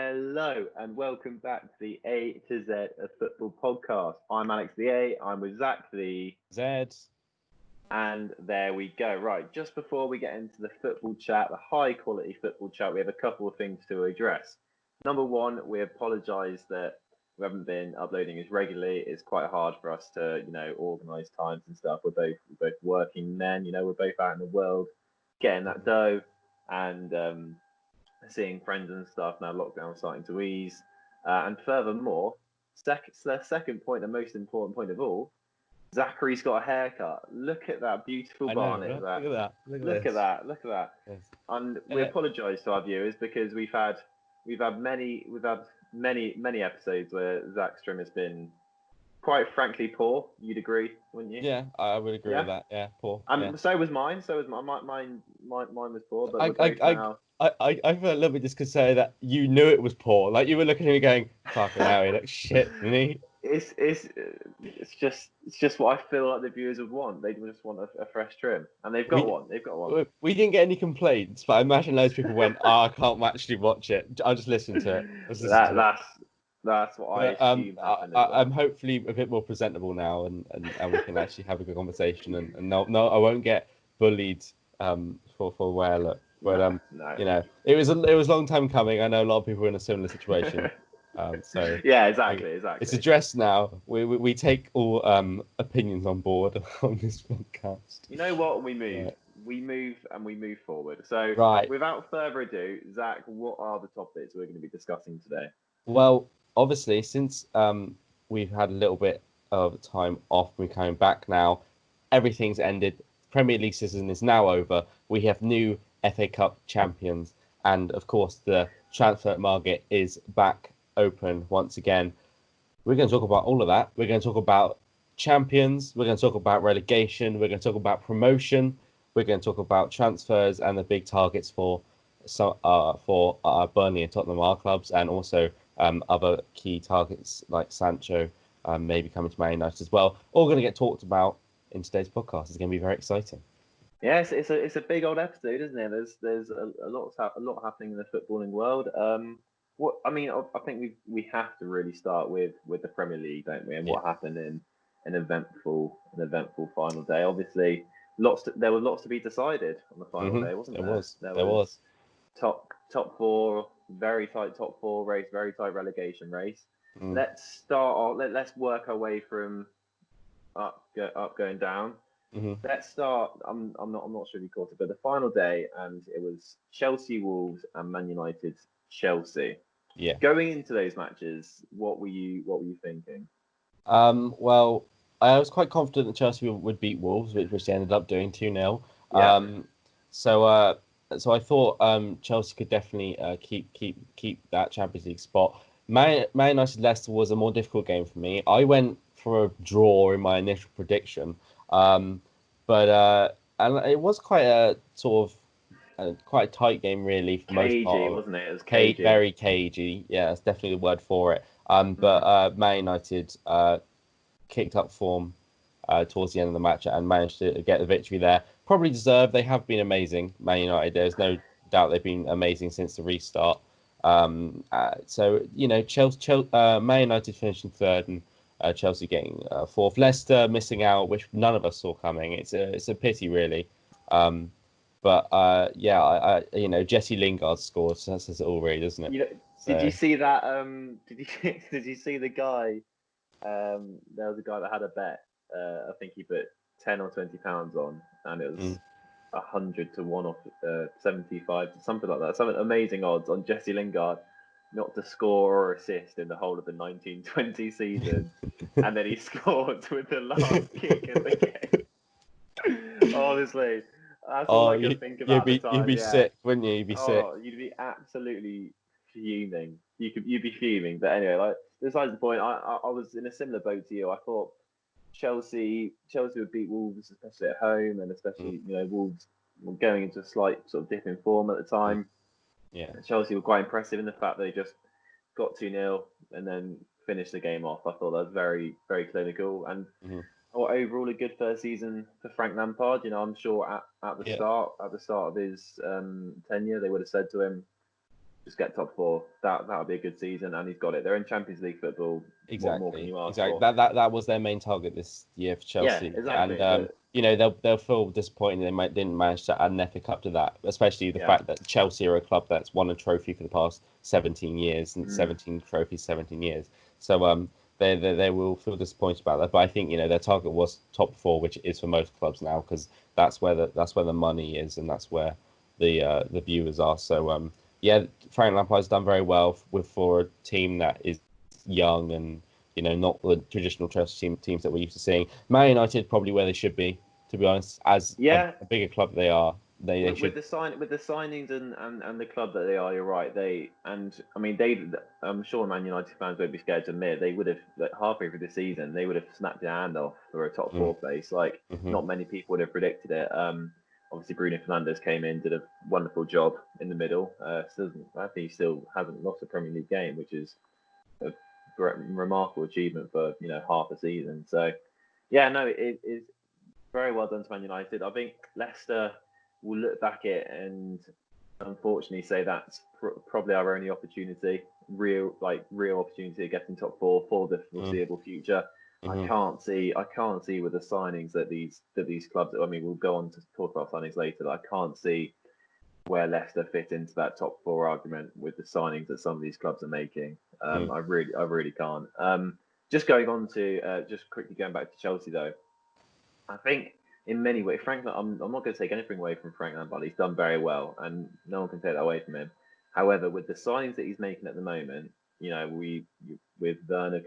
Hello and welcome back to the A to Z of Football podcast. I'm Alex the A. I'm with Zach the, Zed. and there we go. Right, just before we get into the football chat, the high quality football chat, we have a couple of things to address. Number one, we apologise that we haven't been uploading as regularly. It's quite hard for us to, organise times and stuff. We're both working men. We're both out in the world getting that dough and seeing friends and stuff now. Lockdown starting to ease, and furthermore, the second point, the most important point of all, Zachary's got a haircut. Look at that beautiful I know, barnet. right? Look at that. Look at that. Look at that. Yes. And we apologise to our viewers because we've had many episodes where Zach's trim has been quite frankly poor. You'd agree, wouldn't you? Yeah, I would agree with that. Yeah, poor. Yeah. So was mine. Mine was poor. But I feel a little bit just to say that you knew it was poor. Like you were looking at me going, "Fucking hell, he looks shit, didn't he?" It's just what I feel like the viewers would want. They just want a fresh trim, and they've got one. They've got one. We didn't get any complaints, but I imagine loads of people went, "I can't actually watch it. I'll just listen to it." That's what I assume happened. I'm hopefully a bit more presentable now, and we can actually have a good conversation. And no, I won't get bullied for where I look. But no. it was a long time coming. I know a lot of people are in a similar situation. So yeah, exactly. It's addressed now. We take all opinions on board on this podcast. You know what? We move. We move and we move forward. So without further ado, Zach, what are the topics we're going to be discussing today? Well, obviously, since we've had a little bit of time off, we're coming back now. Everything's ended. Premier League season is now over. We have new FA Cup champions, and of course, the transfer market is back open once again. We're going to talk about all of that. We're going to talk about champions. We're going to talk about relegation. We're going to talk about promotion. We're going to talk about transfers and the big targets for Burnley and Tottenham, our clubs, and also other key targets like Sancho, maybe coming to Man United as well. All going to get talked about in today's podcast. It's going to be very exciting. Yes, it's a big old episode, isn't it? There's a lot happening in the footballing world. I think we have to really start with the Premier League, don't we? And what happened in an eventful final day. Obviously, there was lots to be decided on the final day, wasn't there? There was top four, very tight top four race, very tight relegation race. Let's start. Let's work our way from up going down. Let's start. I'm not sure if you caught it, but the final day, and it was Chelsea Wolves and Man United Chelsea. Yeah. Going into those matches, what were you thinking? Well, I was quite confident that Chelsea would beat Wolves, which they ended up doing 2-0. Yeah. So I thought Chelsea could definitely keep that Champions League spot. Man United Leicester was a more difficult game for me. I went for a draw in my initial prediction, but it was quite a sort of quite a tight game really for most part. Wasn't it? It was cagey. Very cagey. Yeah, that's definitely the word for it. But Man United kicked up form towards the end of the match and managed to get the victory there. Probably deserved. They have been amazing, Man United. There's no doubt they've been amazing since the restart. So Chelsea, Man United finishing third and Chelsea getting fourth. Leicester missing out, which none of us saw coming. It's a pity, really. But Jesse Lingard scored. So that says it all, really, doesn't it? Did you see that? Did you see the guy? There was a guy that had a bet. I think he put £10 or £20 on, and it was 100 to 1 off 75, something like that. Something amazing odds on Jesse Lingard not to score or assist in the whole of the 1920 season, and then he scored with the last kick of the game. Honestly, that's all I can think about. You'd be sick, wouldn't you? You'd be sick. You'd be absolutely fuming. You'd be fuming. But anyway, like besides the point, I was in a similar boat to you. I thought Chelsea would beat Wolves, especially at home, and especially Wolves were going into a slight sort of dip in form at the time. Yeah, Chelsea were quite impressive in the fact they just got 2-0 and then finished the game off. I thought that was very, very clinical and overall a good first season for Frank Lampard. I'm sure at the start of his tenure, they would have said to him, just get top four. That would be a good season, and he's got it. They're in Champions League football. What more can Exactly, you ask exactly. for? That was their main target this year for Yeah, Chelsea, and exactly. But they'll feel disappointed didn't manage to add an FA Cup to that, especially the yeah, fact that Chelsea are a club that's won a trophy for the past 17 years and mm, 17 trophies, 17 years. So they will feel disappointed about that. But I think their target was top four, which is for most clubs now, because that's where the money is and that's where the viewers are. So yeah, Frank Lampard's done very well for a team that is young and not the traditional Chelsea teams that we're used to seeing. Man United probably where they should be, to be honest. As yeah. a bigger club they are, they With, should. with the signings and the club that they are, you're right. I mean they. I'm sure Man United fans won't be scared to admit they would have halfway through the season they would have snapped their hand off for a top Mm, four place. Like hmm not many people would have predicted it. Obviously Bruno Fernandes came in, did a wonderful job in the middle. I think he still hasn't lost a Premier League game, which is a remarkable achievement for half a season. So yeah, no, it is very well done to Man United. I think Leicester will look back at it and unfortunately say that's probably our only opportunity, real opportunity to get in top four for the mm, foreseeable future. I hmm can't see with the signings that these clubs. I mean, we'll go on to talk about signings later. But I can't see where Leicester fit into that top four argument with the signings that some of these clubs are making. mm, I really can't. Just going on to just quickly going back to Chelsea though. I think in many ways, Frank, I'm not going to take anything away from Frank Lampard. He's done very well, and no one can take that away from him. However, with the signings that he's making at the moment, we with Werner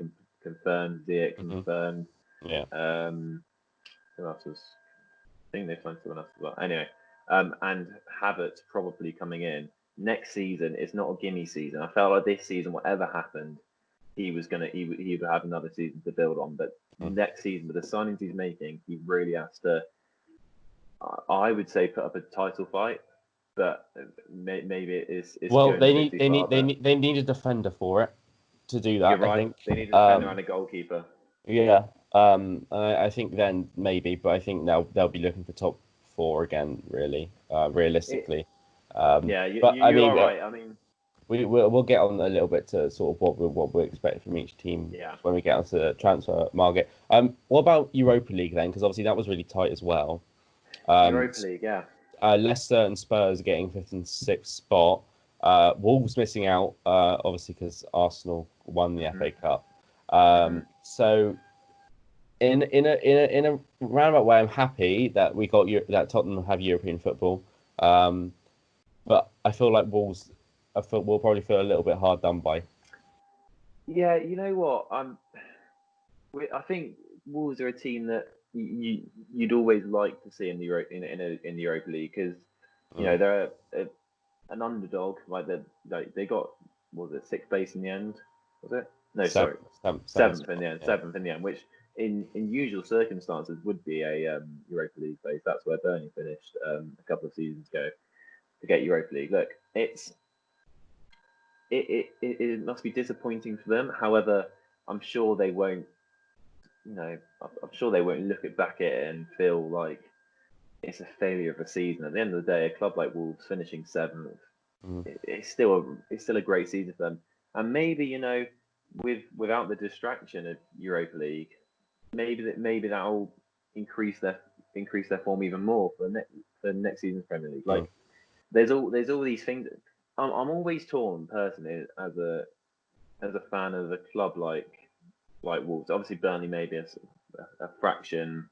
confirmed, Ziyech hmm confirmed. yeah, Who else was? I think they signed someone else as well. Anyway, and Havertz probably coming in next season. It's not a gimme season. I felt like this season, whatever happened, he would have another season to build on. But mm. next season, with the signings he's making, he really has to. I would say put up a title fight, but maybe it's Well, going a bit too far. But they need a defender for it to do you're that. I right. think. They need a defender and a goalkeeper. Yeah. I think then maybe, but I think they'll be looking for top four again, really, It, realistically. yeah, But I you are mean, right. I mean, we'll get on a little bit to sort of what we expect from each team yeah, when we get onto the transfer market. What about Europa League then? Because obviously that was really tight as well. Um, Europa League. Yeah. Leicester and Spurs getting fifth and sixth spot. Wolves missing out, obviously because Arsenal won the hmm FA Cup. hmm So in a roundabout way, I'm happy that that Tottenham have European football. But I feel like Wolves, will probably feel a little bit hard done by. Yeah, you know what? I think Wolves are a team that you'd always like to see in the in the Europa League because Mm. they're an underdog. They got what was it sixth place in the end? Was it? No, sorry, Seventh seventh in spot. the end. Yeah. Seventh in the end, which in usual circumstances would be a Europa League place. That's where Burnley finished a couple of seasons ago to get Europa League. Look, it must be disappointing for them. However, I'm sure they won't. I'm sure they won't look back at it and feel like it's a failure of a season. At the end of the day, a club like Wolves finishing seventh, Mm. it's still a great season for them. And maybe without the distraction of Europa League, maybe that'll increase their form even more for next season's Premier League. Mm. Like there's all these things. I'm always torn personally as a fan of a club like Wolves. Obviously, Burnley may be a fraction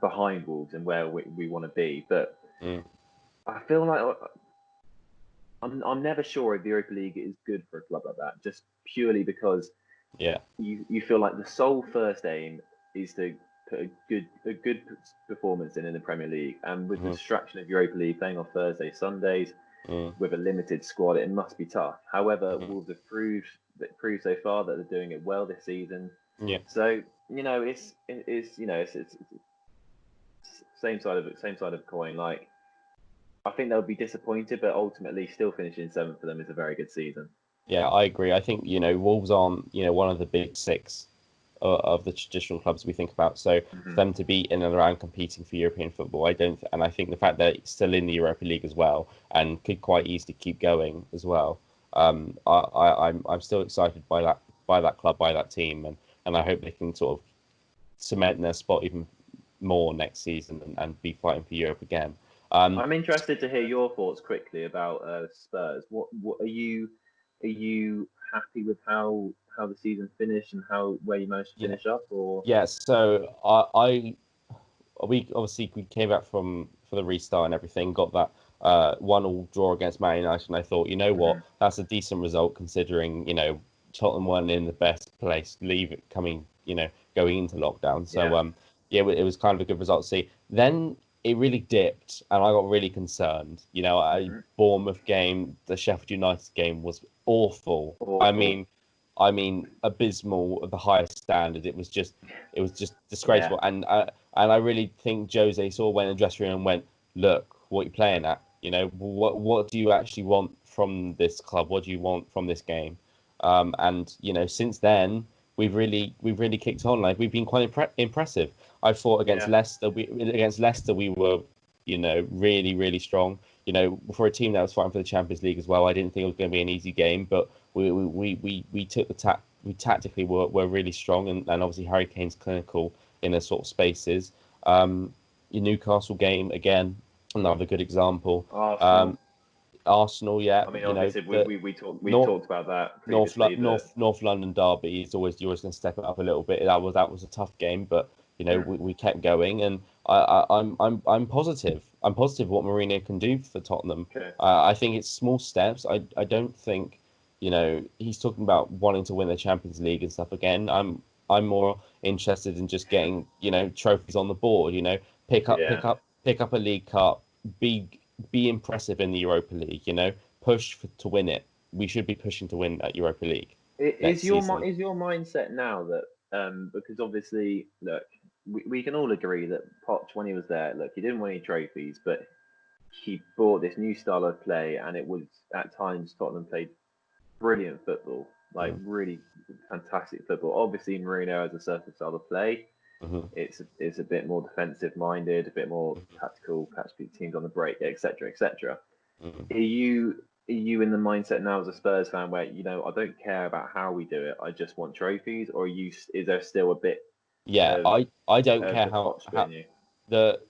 behind Wolves and where we want to be, but Mm. I feel like I'm never sure if the Europa League is good for a club like that, just purely because Yeah. you feel like the sole first aim is to put a good performance in the Premier League, and with the Mm. distraction of Europa League playing on Thursdays, Sundays Mm. with a limited squad, it must be tough. However, Mm. Wolves have proved so far that they're doing it well this season. Yeah. So it's same side of the coin. Like I think they'll be disappointed, but ultimately, still finishing seventh for them is a very good season. Yeah, I agree. I think Wolves aren't one of the big six of the traditional clubs we think about. So for them to be in and around competing for European football, and I think the fact that it's still in the Europa League as well and could quite easily keep going as well. I'm still excited by that club, by that team, and I hope they can sort of cement their spot even more next season and be fighting for Europe again. I'm interested to hear your thoughts quickly about Spurs. What are you happy with how the season finished and where you managed to Yeah, finish up, or yeah. So we obviously we came back for the restart and everything, got that 1-1 draw against Man United, and I thought, you know what, that's a decent result considering, Tottenham weren't in the best place, going into lockdown. So yeah, it was kind of a good result to see. Then it really dipped, and I got really concerned. Bournemouth game, the Sheffield United game was awful. awful? I mean, abysmal at the highest standard. It was just disgraceful. And I really think Jose saw went in the dressing room and went, "Look, what you're playing at. What do you actually want from this club? What do you want from this game?" And since then we've really kicked on. Like, we've been quite impressive. I thought against Leicester, we were, really, really strong. For a team that was fighting for the Champions League as well, I didn't think it was going to be an easy game, but we took we tactically were really strong, and obviously Harry Kane's clinical in those sort of spaces. Your Newcastle game again, another good example. Arsenal. Arsenal, yeah, I mean, obviously, we North talked about that previously. North London derby is you're always going to step it up a little bit. That was a tough game, but we kept going, and I'm positive. I'm positive what Mourinho can do for Tottenham. Okay. I think it's small steps. I don't think he's talking about wanting to win the Champions League and stuff again. I'm more interested in just getting trophies on the board. Pick up a League Cup. Be impressive in the Europa League. Push to win it. We should be pushing to win that Europa League next season. Is your mindset now that because obviously, look, we can all agree that Poch, when he was there, look, he didn't win any trophies, but he brought this new style of play, and it was at times Tottenham played brilliant football, like really fantastic football. Obviously, Mourinho has a certain style of play. Mm-hmm. It's a bit more defensive minded, a bit more tactical, catch teams on the break, etc., etc. Mm-hmm. Are you in the mindset now as a Spurs fan where I don't care about how we do it, I just want trophies, or is there still a bit Yeah, of I don't care the how Poch bit in you? the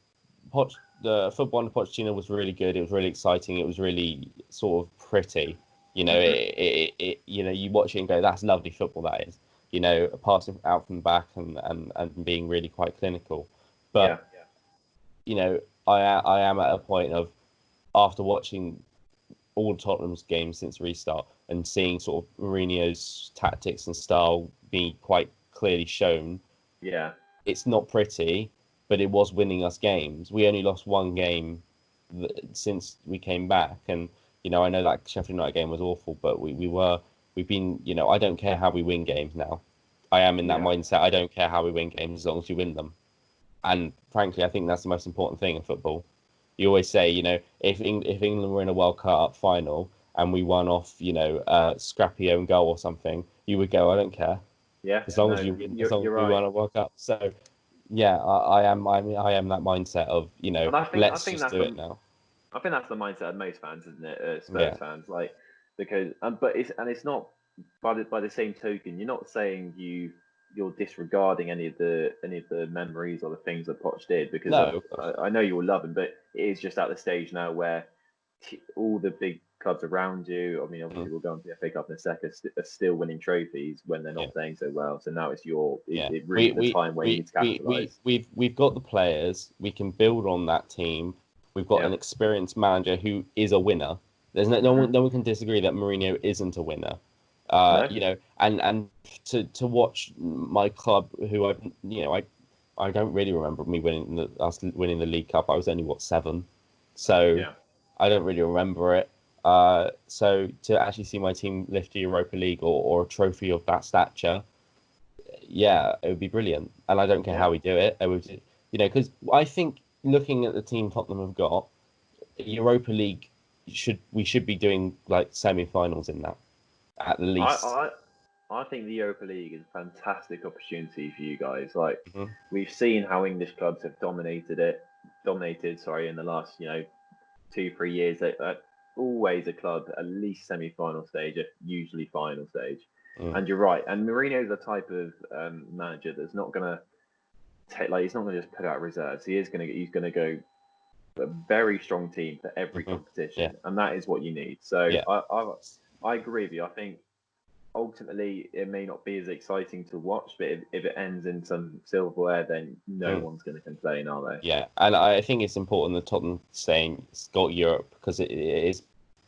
the football under Pochettino was really good. It was really exciting. It was really sort of pretty. You watch it and go, "That's lovely football." That is, passing out from the back and being really quite clinical. Yeah, But I am at a point of, after watching all of Tottenham's games since restart and seeing sort of Mourinho's tactics and style being quite clearly shown, yeah, it's not pretty, but it was winning us games. We only lost one game since we came back, and I know that Sheffield United game was awful, but we've been, I don't care how we win games now. I am in that yeah, mindset. I don't care how we win games as long as you win them. And frankly, I think that's the most important thing in football. You always say, if England were in a World Cup final and we won off, scrappy own goal or something, you would go, I don't care, yeah. as long No, as you win, as long you're as we right, won a World Cup. So yeah, I am that mindset of, and I let's think just do it now. I think that's the mindset of most fans, isn't it? Spurs Yeah, fans, like, because but it's not, by the same token, you're not saying you're disregarding any of the memories or the things that Poch did, because no, of course. I know you will love him, but it is just at the stage now where all the big clubs around you. I mean, Mm, obviously we'll go on to the FA Cup in a second, are still winning trophies when they're yeah, not playing so well. So now yeah. it really We the we time where you we need to we we capitalize. we've got the players. We can build on that team. We've got Yeah. an experienced manager who is a winner. There's no one can disagree that Mourinho isn't a winner. No. And to watch my club, who I don't really remember us winning the League Cup. I was only, what, 7, so Yeah. I don't really remember it. So to actually see my team lift a Europa League or a trophy of that stature, yeah, it would be brilliant. And I don't care Yeah. how we do it. It would, because I think, looking at the team Tottenham have got, Europa League we should be doing like semi-finals in that, at I least. I think the Europa League is a fantastic opportunity for you guys. Like Hmm. we've seen how English clubs have dominated. Sorry, in the last 2 3 years. Always a club at least semi-final stage, usually final stage. Mm. And you're right. And Mourinho's the type of manager that's not gonna take he's not gonna just put out reserves. He's gonna go a very strong team for every Hmm. Yeah, competition, and that is what you need. So yeah. I agree with you. I think ultimately it may not be as exciting to watch, but if it ends in some silverware, then no Mm. one's going to complain, are they? Yeah, and I think it's important that Tottenham staying got Europe because it is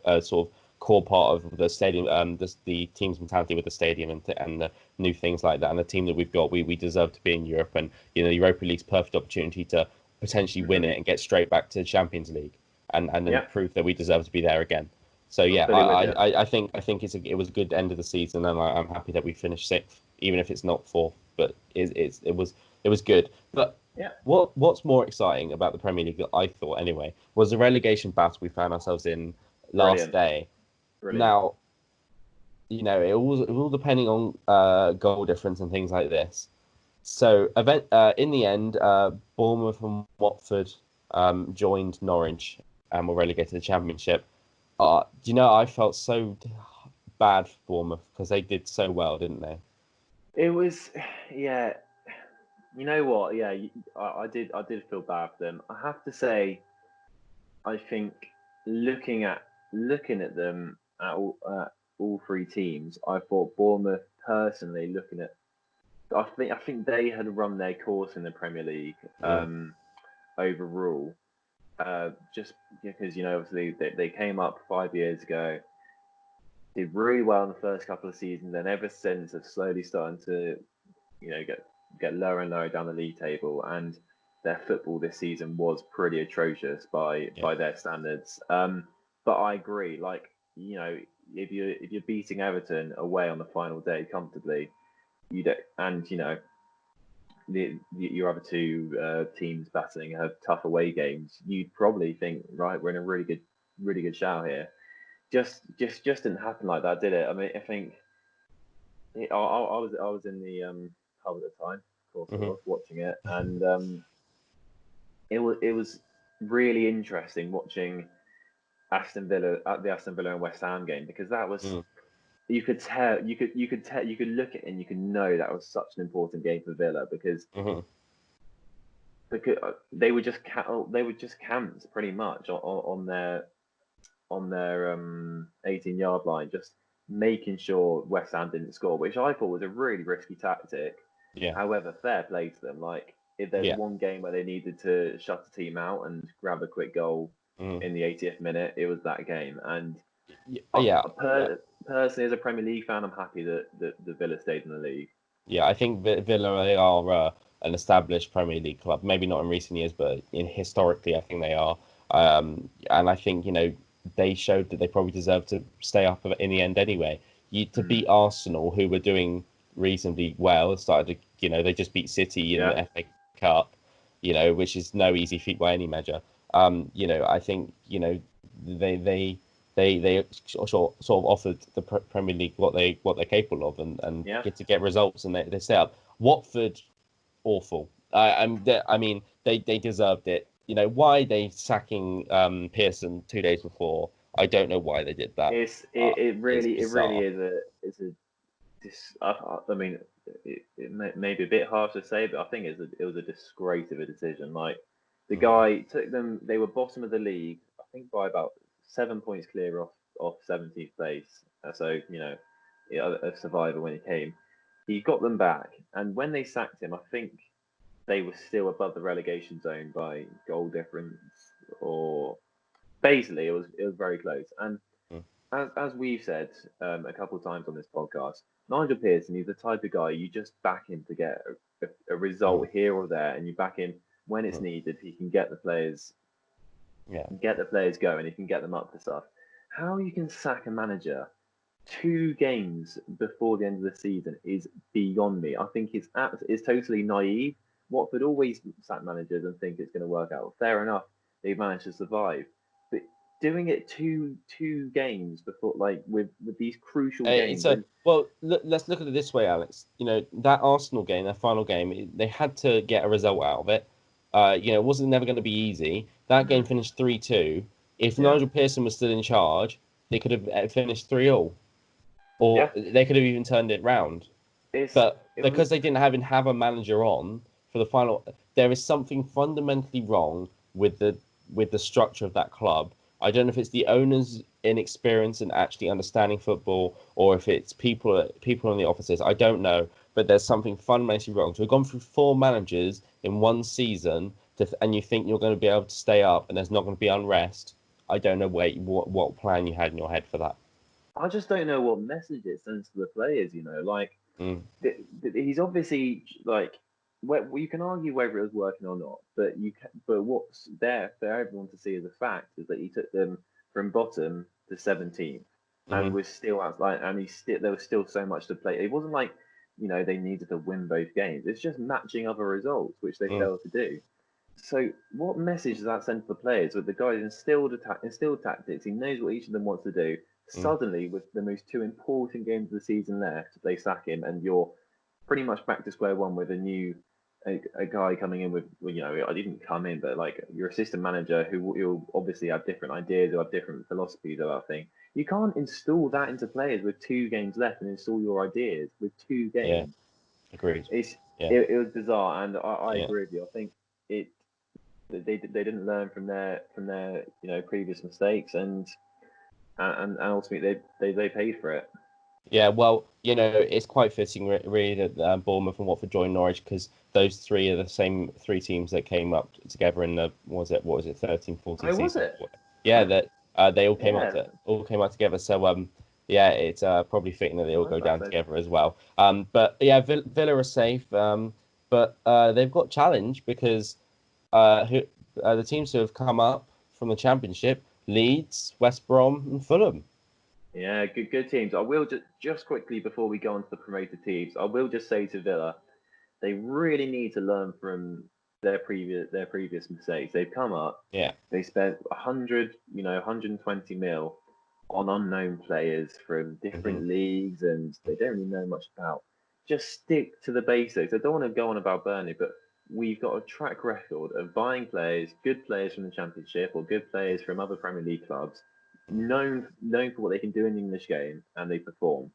a sort of core part of the stadium, the team's mentality with the stadium and the new things like that. And the team that we've got, we deserve to be in Europe, and Europa League's perfect opportunity to potentially win Hmm. it and get straight back to the Champions League, and then Yeah, prove that we deserve to be there again. So I'm yeah, fully with you. I think it was a good end of the season, and I'm happy that we finished sixth, even if it's not fourth, but it was good. But Yeah, what's more exciting about the Premier League, I thought anyway, was the relegation battle we found ourselves in last brilliant, day. brilliant. Now, it was all depending on goal difference and things like this. So, in the end, Bournemouth and Watford joined Norwich and were relegated to the Championship. I felt so bad for Bournemouth because they did so well, didn't they? It was, yeah. You know what? Yeah, I did feel bad for them. I have to say, I think looking at looking at them at all three teams, I thought Bournemouth personally looking at I think they had run their course in the Premier League Mm, overall. Just because obviously they came up 5 years ago, did really well in the first couple of seasons, then ever since have slowly starting to get lower and lower down the league table, and their football this season was pretty atrocious yeah. by their standards. But I agree, like if you're beating Everton away on the final day comfortably, you don't, and your other two teams battling have tough away games, you'd probably think, right, we're in a really good shout here. Just didn't happen like that, did it? I mean, I think I was in the pub at the time, of course I Hmm. was watching it, and it was really interesting watching the Aston Villa and West Ham game, because that was Mm, you could look at it and you could know that was such an important game for Villa, hmm. because they were just camped pretty much on their 18-yard line, just making sure West Ham didn't score, which I thought was a really risky tactic. Yeah, However, fair play to them. Like, if there's yeah. one game where they needed to shut the team out and grab a quick goal Mm. in the 80th minute, it was that game. And Yeah, yeah, personally, as a Premier League fan, I'm happy that the Villa stayed in the league. yeah. I think Villa they are an established Premier League club. Maybe not in recent years, but historically, I think they are. And I think they showed that they probably deserved to stay up in the end anyway. To Mm. beat Arsenal, who were doing reasonably well, started to they just beat City in Yeah, the FA Cup, which is no easy feat by any measure. I think they they they sort of offered the Premier League what they're capable of and yeah. get results, and they stay up. Watford, awful. I mean they deserved it. Why they sacking Pearson 2 days before? I don't know why they did that. It's It really bizarre. is a I mean, it may be a bit harsh to say, but I think it was a disgrace of a decision. Like, the Hmm. guy took them; they were bottom of the league, I think, by about 7 points clear off 17th place. So a survivor when he came. He got them back, and when they sacked him, I think they were still above the relegation zone by goal difference, or basically it was very close. And as we've said a couple of times on this podcast, Nigel Pearson, he's the type of guy you just back him to get a Hmm. result here or there, and you back him when it's Hmm. needed. He can Yeah. get the players going. He can get them up for stuff. How you can sack a manager 2 games before the end of the season is beyond me. I think it's totally naive. Watford always sack managers and think it's going to work out. Fair enough, they've managed to survive, but doing it two games before, like with these crucial It's games, a and well. Let's look at it this way, Alex. That Arsenal game, that final game, they had to get a result out of it. It wasn't never going to be easy. That game finished 3-2. If yeah, Nigel Pearson was still in charge, they could have finished 3-all, or yeah, they could have even turned it round. it's But it was because they didn't have a manager on for the final, there is something fundamentally wrong with the structure of that club. I don't know if it's the owners' inexperience in actually understanding football, or if it's people in the offices. I don't know, but there's something fundamentally wrong. So we've gone through 4 managers in one season, and you think you're going to be able to stay up, and there's not going to be unrest. I don't know what plan you had in your head for that. I just don't know what message it sends to the players. Like Mm, he's obviously like, you can argue whether it was working or not, but what's there for everyone to see as a fact is that he took them from bottom to 17th, and mm-hmm, was still out, like, and there was still so much to play. It wasn't like, they needed to win both games. It's just matching other results, which they mm, failed to do. So what message does that send to the players? With the guys instilled tactics, he knows what each of them wants to do. mm. Suddenly, with the most two important games of the season left, they sack him, and you're pretty much back to square one with a guy coming in with, I didn't come in, but like your assistant manager who will obviously have different ideas or have different philosophies about things. You can't install that into players with 2 games left and install your ideas with two Yeah, games. agreed. It's Yeah, it was bizarre, and I yeah. agree with you. I think it they didn't learn from their previous mistakes, and ultimately they paid for it. Yeah, well, it's quite fitting, really, that Bournemouth and Watford joined Norwich, because those three are the same 3 teams that came up together in the what was it 13, 14 Oh, was season. it? Yeah, that they Yeah, all came out together. So yeah, it's probably fitting that they all oh, go that's down fascinating. together as well. But yeah, Villa are safe. But they've got challenge because who the teams who have come up from the Championship: Leeds, West Brom, and Fulham. Yeah, good teams. I will just quickly before we go on to the promoted teams, I will just say to Villa, they really need to learn from their previous mistakes. They've come up, Yeah. they spent 120 mil on unknown players from Hmm. different leagues, and they don't really know much about. Just stick to the basics. I don't want to go on about Burnley, but we've got a track record of buying players, good players from the Championship or good players from other Premier League clubs, known for what they can do in the English game, and they perform.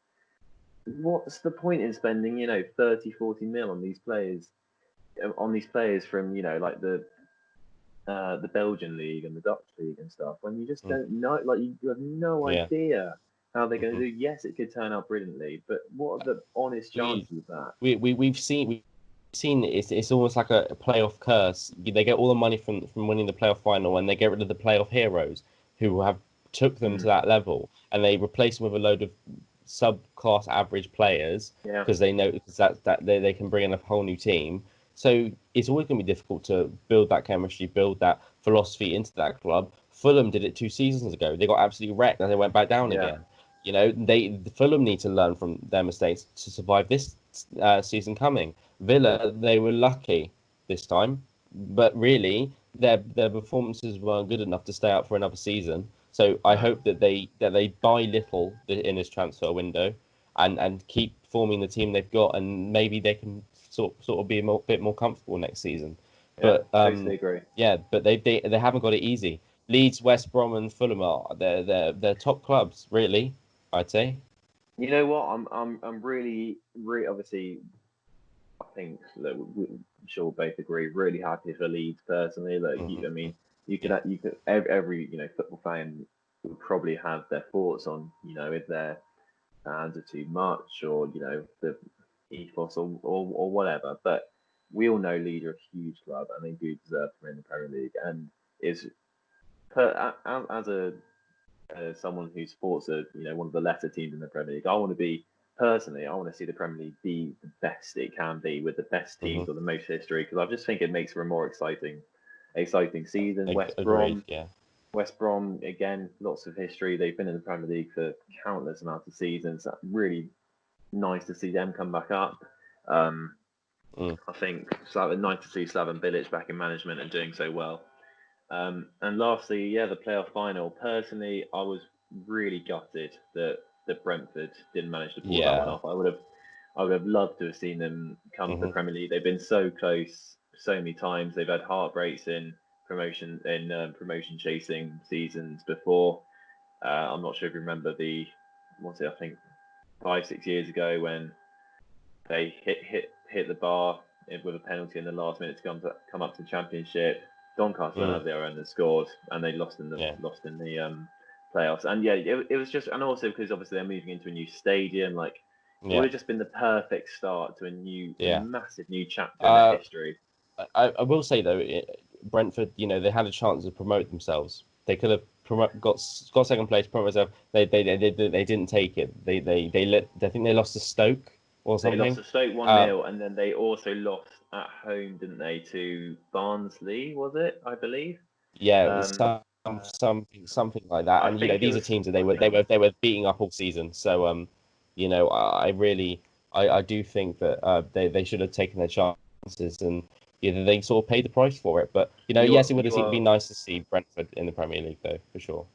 What's the point in spending 30, 40 mil on these players from like the Belgian league and the Dutch league and stuff, when you just don't know, like you have no Yeah. idea how they're going Hmm. to do. Yes, it could turn out brilliantly, but what are the honest We chances of that? we've seen it's almost like a playoff curse. They get all the money from winning the playoff final, and they get rid of the playoff heroes who have took them to Mm, that level, and they replace them with a load of subclass average players, yeah, because they know that they can bring in a whole new team. So it's always going to be difficult to build that chemistry, build that philosophy into that club. Fulham did it 2 seasons ago. They got absolutely wrecked, and they went back down yeah, again. The Fulham need to learn from their mistakes to survive this season coming. Villa, they were lucky this time, but really their performances weren't good enough to stay out for another season. So I no, hope that they buy little in this transfer window, and keep forming the team they've got, and maybe they can sort of be bit more comfortable next season. yeah, But totally agree. yeah, but they haven't got it easy. Leeds, West Brom, and Fulham are they're top clubs, really, I'd say. You know what? I'm really obviously. I think that I'm sure we'll both agree. Really happy for Leeds personally. Look, I Hmm. mean, you could Yeah. you could every football fan would probably have their thoughts on if their fans are too much, or the ethos, or whatever. But we all know Leeds are a huge club, and they do deserve to win the Premier League. And is as a someone who supports one of the lesser teams in the Premier League, I want to see the Premier League be the best it can be with the best Hmm. teams or the most history, because I just think it makes for a more exciting season. Agreed. Yeah. West Brom again, lots of history. They've been in the Premier League for countless amounts of seasons. Really nice to see them come back up. Um, Mm. I think nice to see Slaven Bilic back in management and doing so well. And lastly, yeah, the playoff final. Personally, I was really gutted that Brentford didn't manage to pull that one Yeah. off. I would have loved to have seen them come to the Hmm. Premier League. They've been so close so many times. They've had heartbreaks in promotion chasing seasons before. I'm not sure if you remember what's it? I think 5 6 years ago when they hit the bar with a penalty in the last minute to come up to the Championship. Doncaster went Mm, over there and scored, and they yeah. lost in the playoffs. And yeah, it was just, and also because obviously they're moving into a new stadium, like it would Yeah. have just been the perfect start to a Yeah. massive new chapter in their Uh, history. I will say though, Brentford, they had a chance to promote themselves. They could have got second place, promote themselves. They didn't take it. I think they lost to Stoke or They lost something. to Stoke 1 Uh, 0 and then they also lost at home, didn't they, to Barnsley? Was it? I believe. yeah, it was Um, something like that. I And think it these are was. teams that they were beating up all season. So I really I do think that they should have taken their chances, and they sort of paid the price for it. But You are yes, it would you have are been nice to see Brentford in the Premier League though, for sure.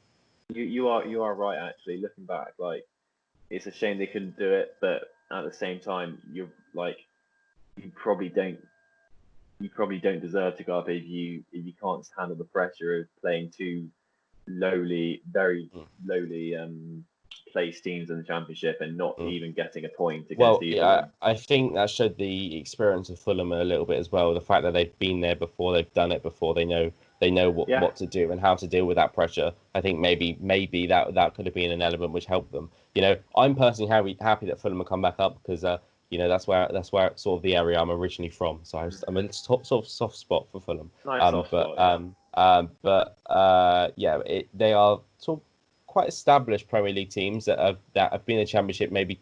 you are right. Actually, looking back, like it's a shame they couldn't do it, but at the same time, you're like you probably don't you probably don't deserve to go up if you can't handle the pressure of playing two very Mm, lowly placed teams in the Championship and not mm. even getting a point against Well, either of yeah, them. I think that showed the experience of Fulham a little bit as well. The fact that they've been there before, they've done it before, they know Yeah, what to do and how to deal with that pressure. I think maybe that could have been an element which helped them. I'm personally happy that Fulham have come back up because that's where sort of the area I'm originally from. So I'm a sort of soft spot for Fulham. nice soft spot. Yeah, Yeah, they are sort of quite established Premier League teams that have been in the Championship maybe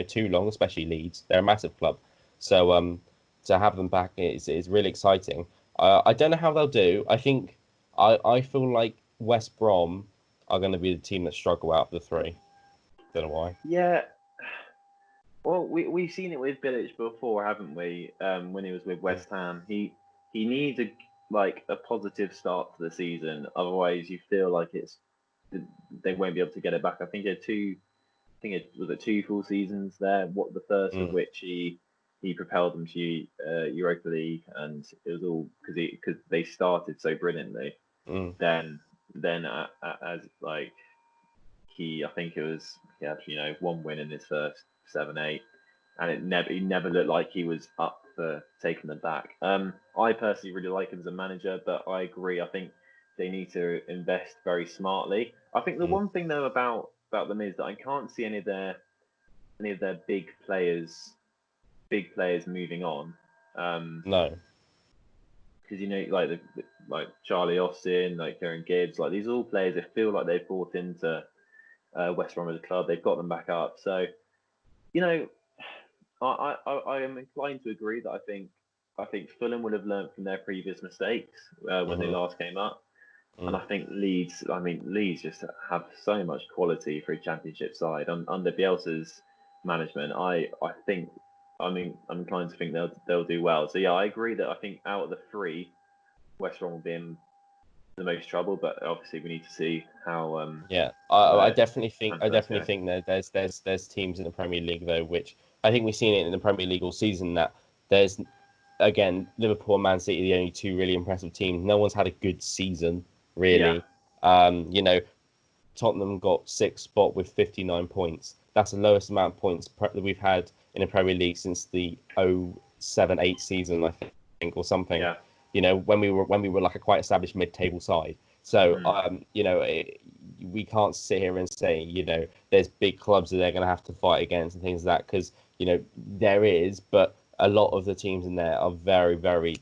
too long, especially Leeds. They're a massive club, so to have them back is really exciting. I don't know how they'll do. I feel like West Brom are going to be the team that struggle out of the three. Don't know why. yeah. Well, we've seen it with Bilic before, haven't we? When he was with Mm, West Ham, he needs a positive start to the season. Otherwise, you feel like they won't be able to get it back. I think it was two full seasons there. What the first of mm, which he propelled them to Europa League, and it was all because they started so brilliantly. mm, Then as like I think he had one win in his first 7 8, and he never looked like he was up for taking them back. I personally really like him as a manager, but I agree. I think they need to invest very smartly. I think the mm. one thing though about them is that I can't see any of their big players moving on. Um, No. because like like Charlie Austin, like Kieran Gibbs, like these are all players that feel like they've bought into West Brom as a club. They've got them back up. So you know, I am inclined to agree that I think Fulham would have learnt from their previous mistakes when they Hmm. last came up, and Mm. I think Leeds. I mean, Leeds just have so much quality for a Championship side under Bielsa's management. I think. I mean, I'm inclined to think they'll do well. So yeah, I agree that I think out of the three, West Brom will be in the most trouble, but obviously we need to see Yeah, how I their definitely think transfers go. that there's teams in the Premier League though, which I think we've seen it in the Premier League all season that there's again Liverpool and Man City the only two really impressive teams. No one's had a good season Yeah, really. Tottenham got sixth spot with 59 points. That's the lowest amount of points that we've had in the Premier League since the 07-08 season, I think, or something. yeah, When we were like a quite established mid-table side. So mm, we can't sit here and say there's big clubs that they're going to have to fight against and things like that because there is, but a lot of the teams in there are very very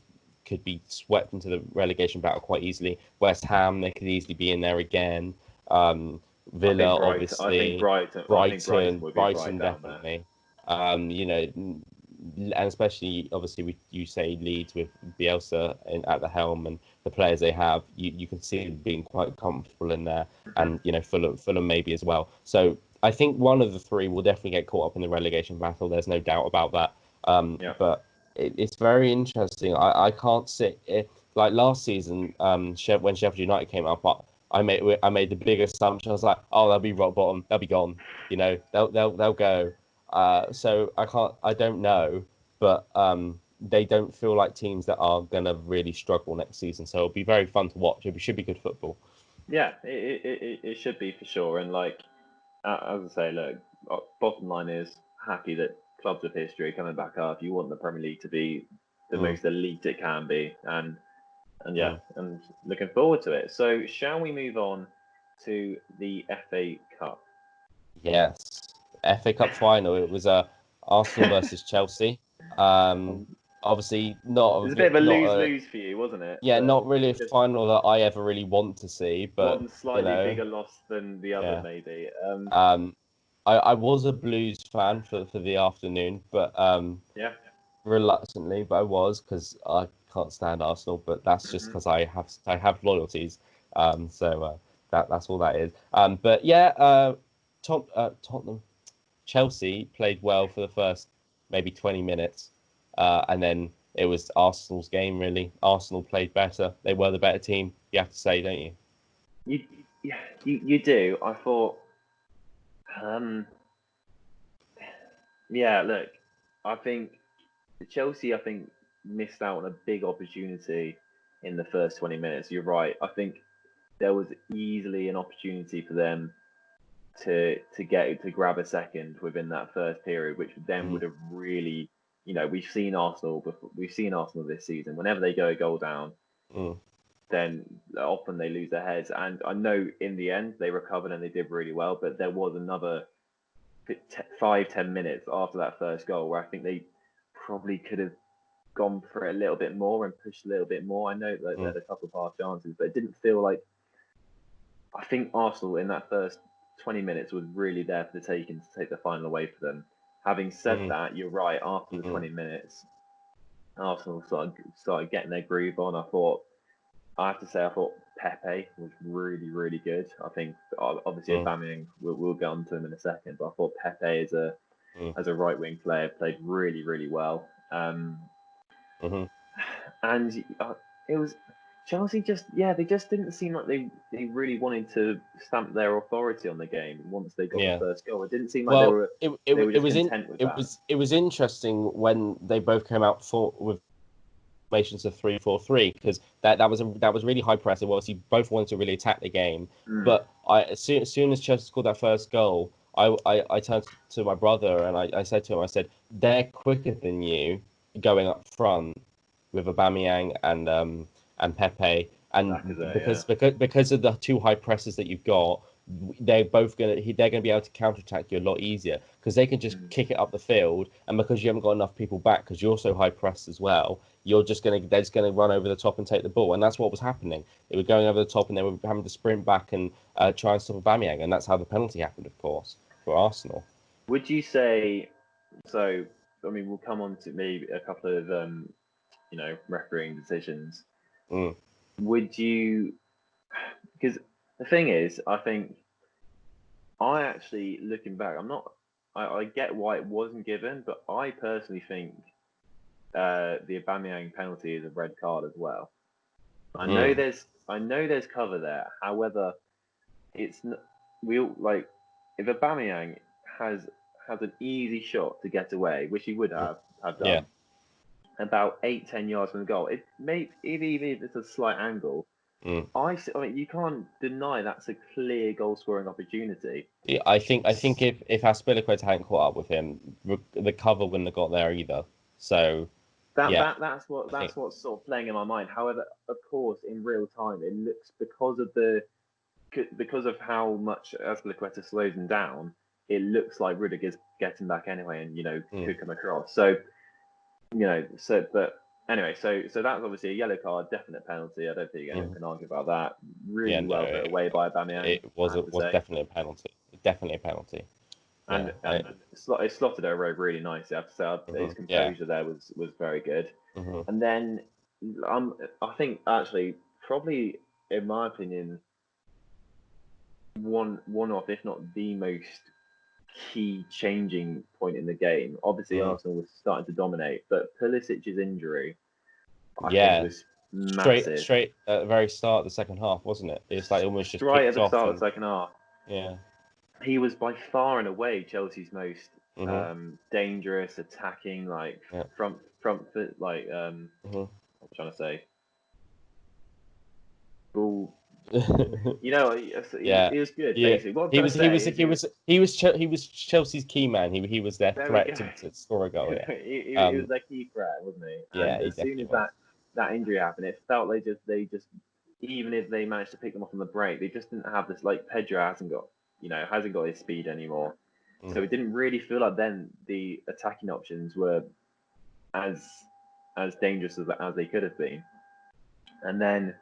could be swept into the relegation battle quite easily. West Ham, they could easily be in there again. I think Villa, Brighton. I think obviously, Brighton. I think Brighton Brighton, would be right Brighton down there. definitely. And especially obviously you say Leeds with Bielsa at the helm and the players they have, you can see them being quite comfortable in there, Hmm. and Fulham maybe as well. So I think one of the three will definitely get caught up in the relegation battle. There's no doubt about that. Yeah. But it's very interesting. I can't sit. like last season, when Sheffield United came up, I made the big assumption. I was like, oh, they'll be rock bottom, they'll be gone. They'll go. So I don't know, but they don't feel like teams that are gonna really struggle next season. So it'll be very fun to watch. It should be good football. Yeah, it should be for sure. And like as I say, look, bottom line is happy that clubs of history are coming back up. You want the Premier League to be the Mm, most elite it can be, and yeah, mm. and looking forward to it. So, shall we move on to the FA Cup? Yes, FA Cup final. It was Arsenal versus Chelsea. Um, Obviously It's a bit of a not lose a lose for you, wasn't it? yeah, But not really a just final that I ever really want to see. But one you slightly know, bigger loss than the other, yeah. maybe. Um, I was a Blues fan for the afternoon, but Yeah. reluctantly, but I was because I can't stand Arsenal. But that's just Hmm. because I have loyalties. So that's all that is. But yeah, Tottenham, Chelsea played well for the first maybe 20 minutes, and then it was Arsenal's game. Really, Arsenal played better. They were the better team. You have to say, don't you? You, you do. I thought, um, yeah. Look, I think Chelsea. I think missed out on a big opportunity in the first 20 minutes. You're right. I think there was easily an opportunity for them to grab a second within that first period, which then Mm, would have really, we've seen Arsenal before, we've seen Arsenal this season. Whenever they go a goal down, mm, then often they lose their heads. And I know in the end they recovered and they did really well, but there was another 5-10 minutes after that first goal where I think they probably could have gone for it a little bit more and pushed a little bit more. I know that they mm, had a couple of half chances, but it didn't feel like. I think Arsenal in that first 20 minutes was really there for the taking to take the final away for them. Having said mm, that, you're right. After the mm, 20 minutes, Arsenal started getting their groove on. I have to say, I thought Pepe was really, really good. I think obviously mm, Aubameyang, we'll get on to him in a second, but I thought Pepe mm, as a right wing player played really, really well. mm, And it was Chelsea just they just didn't seem like they really wanted to stamp their authority on the game once they got the yeah. first goal. It didn't seem like they Well, were it, it they were it just was in content with that. it was interesting when they both came out for with formations of 3-4-3 because that was really high press. Well, obviously both wanted to really attack the game, Mm. but as soon as Chelsea scored that first goal, I turned to my brother and I said to him, I said, they're quicker than you going up front with Aubameyang and Pepe, and Lacazette, yeah. because of the two high presses that you've got, they're gonna be able to counterattack you a lot easier because they can just Mm. kick it up the field, and because you haven't got enough people back because you're so high pressed as well, they're just gonna run over the top and take the ball, and that's what was happening. They were going over the top and they were having to sprint back and try and stop Aubameyang, and that's how the penalty happened, of course, for Arsenal. Would you say so? I mean, we'll come on to maybe a couple of refereeing decisions. Mm, Would you? Because the thing is, I think I actually looking back, I'm not. I get why it wasn't given, but I personally think the Aubameyang penalty is a red card as well. mm, I know there's cover there. However, it's we all like if Aubameyang has has an easy shot to get away, which he would mm, have yeah. done about 8-10 yards from the goal. It may even if it's a slight angle. Mm. I mean, you can't deny that's a clear goal scoring opportunity. Yeah, I think if Aspilicueta hadn't caught up with him, the cover wouldn't have got there either. So yeah, I think. That's what's sort of playing in my mind. However, of course, in real time, it looks because of how much Azpilicueta slows him down, it looks like Rudiger's getting back anyway, and Mm, could come across. But anyway, so that's obviously a yellow card, definite penalty. I don't think anyone mm. can argue about that. Yeah, Really no, well put away by Aubameyang, it I was have to was say, definitely a penalty. Definitely a penalty. Yeah, and it slotted over really nicely. I have to say, his yeah. composure there was very good. Hmm. And then I think actually probably in my opinion one of if not the most key changing point in the game. Obviously Mm. Arsenal was starting to dominate, but Pulisic's injury I think Yeah, was massive. straight at the very start of the second half, wasn't it? It's like almost just Right at kicked the off start of and the second half, yeah. he was by far and away Chelsea's most Mhm. dangerous, attacking, like Yeah. front foot, like Mhm. what I'm trying to say, ball. Yeah. He was good. Yeah. Basically, what I'm He trying was to he say was is he was he was Chelsea's key man. He was their there we threat go. to score a goal. Yeah. He was Um. their key threat, wasn't he? Yeah. And He as soon definitely as was. that injury happened, it felt they just even if they managed to pick them off on the break, they just didn't have this. Like Pedro hasn't got his speed anymore, Mm. so it didn't really feel like then the attacking options were as as dangerous as they could have been. And then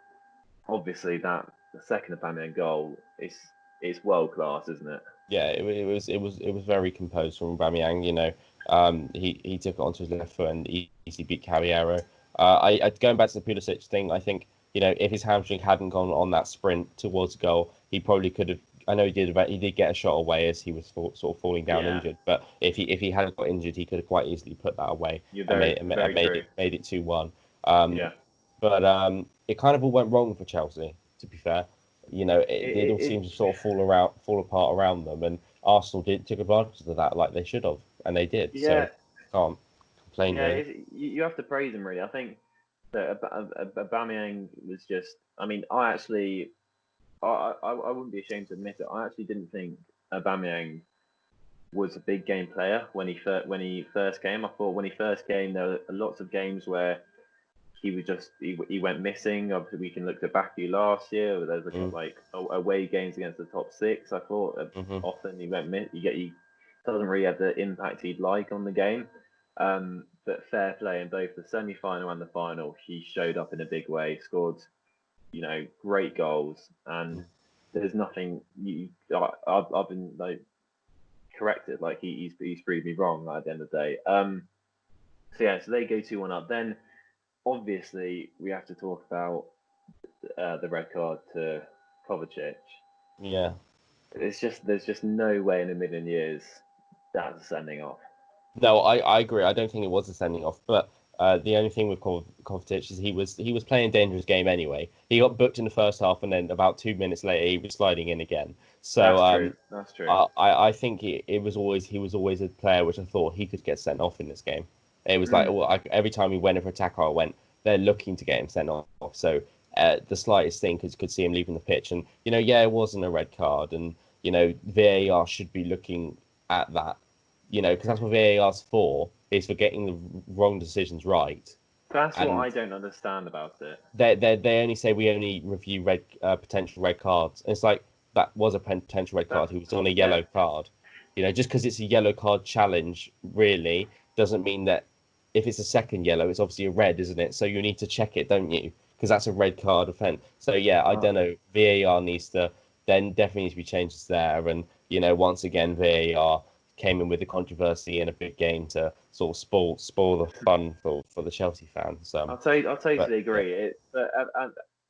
obviously that the second Aubameyang goal is world class, isn't it? Yeah, it was very composed from Aubameyang. He took it onto his left foot and easily beat Caballero. Going back to the Pulisic thing, I think if his hamstring hadn't gone on that sprint towards goal, he probably could have. I know he did get a shot away as he was sort of falling down Yeah, injured. But if he hadn't got injured, he could have quite easily put that away you're and very very true. made it 2-1. Um, Yeah, but it kind of all went wrong for Chelsea. To be fair, it all it seems to sort of fall apart around them, and Arsenal took advantage of that like they should have, and they did. So yeah, can't complain yeah. really. You have to praise him really. I think that Aubameyang was just. I mean, I wouldn't be ashamed to admit it. I actually didn't think Aubameyang was a big game player when he first came. I thought when he first came, there were lots of games where he went missing. Obviously, we can look to Baku last year. Where there was Mm, like away games against the top six. I thought hmm often he doesn't really have the impact he'd like on the game. But fair play in both the semi final and the final, he showed up in a big way, scored great goals, and mm. there's nothing I've been like corrected. Like he's proved me wrong like, at the end of the day. So yeah, so they go 2-1 up. Then obviously we have to talk about the red card to Kovacic. Yeah. There's just no way in a million years that's a sending off. No, I agree. I don't think it was a sending off, but the only thing with Kovacic is he was playing a dangerous game anyway. He got booked in the first half, and then about 2 minutes later, he was sliding in again. So That's true. That's true. I think he was always a player which I thought he could get sent off in this game. It was like Mm. every time he went for attack, I went they're looking to get him sent off. So the slightest thing could see him leaving the pitch, and yeah, it wasn't a red card, and VAR should be looking at that because that's what VAR's for, is for getting the wrong decisions right. That's what I And don't understand about it. they only say we only review potential red cards. And it's like that was a potential red That card. He was on a yeah. yellow card. Just because it's a yellow card challenge, really doesn't mean that if it's a second yellow, it's obviously a red, isn't it? So you need to check it, don't you? Because that's a red card offence. So yeah, I Uh, don't know. VAR needs to then definitely needs to be changes there. And once again, VAR came in with the controversy in a big game to sort of spoil the fun for the Chelsea fans. I But totally yeah, agree.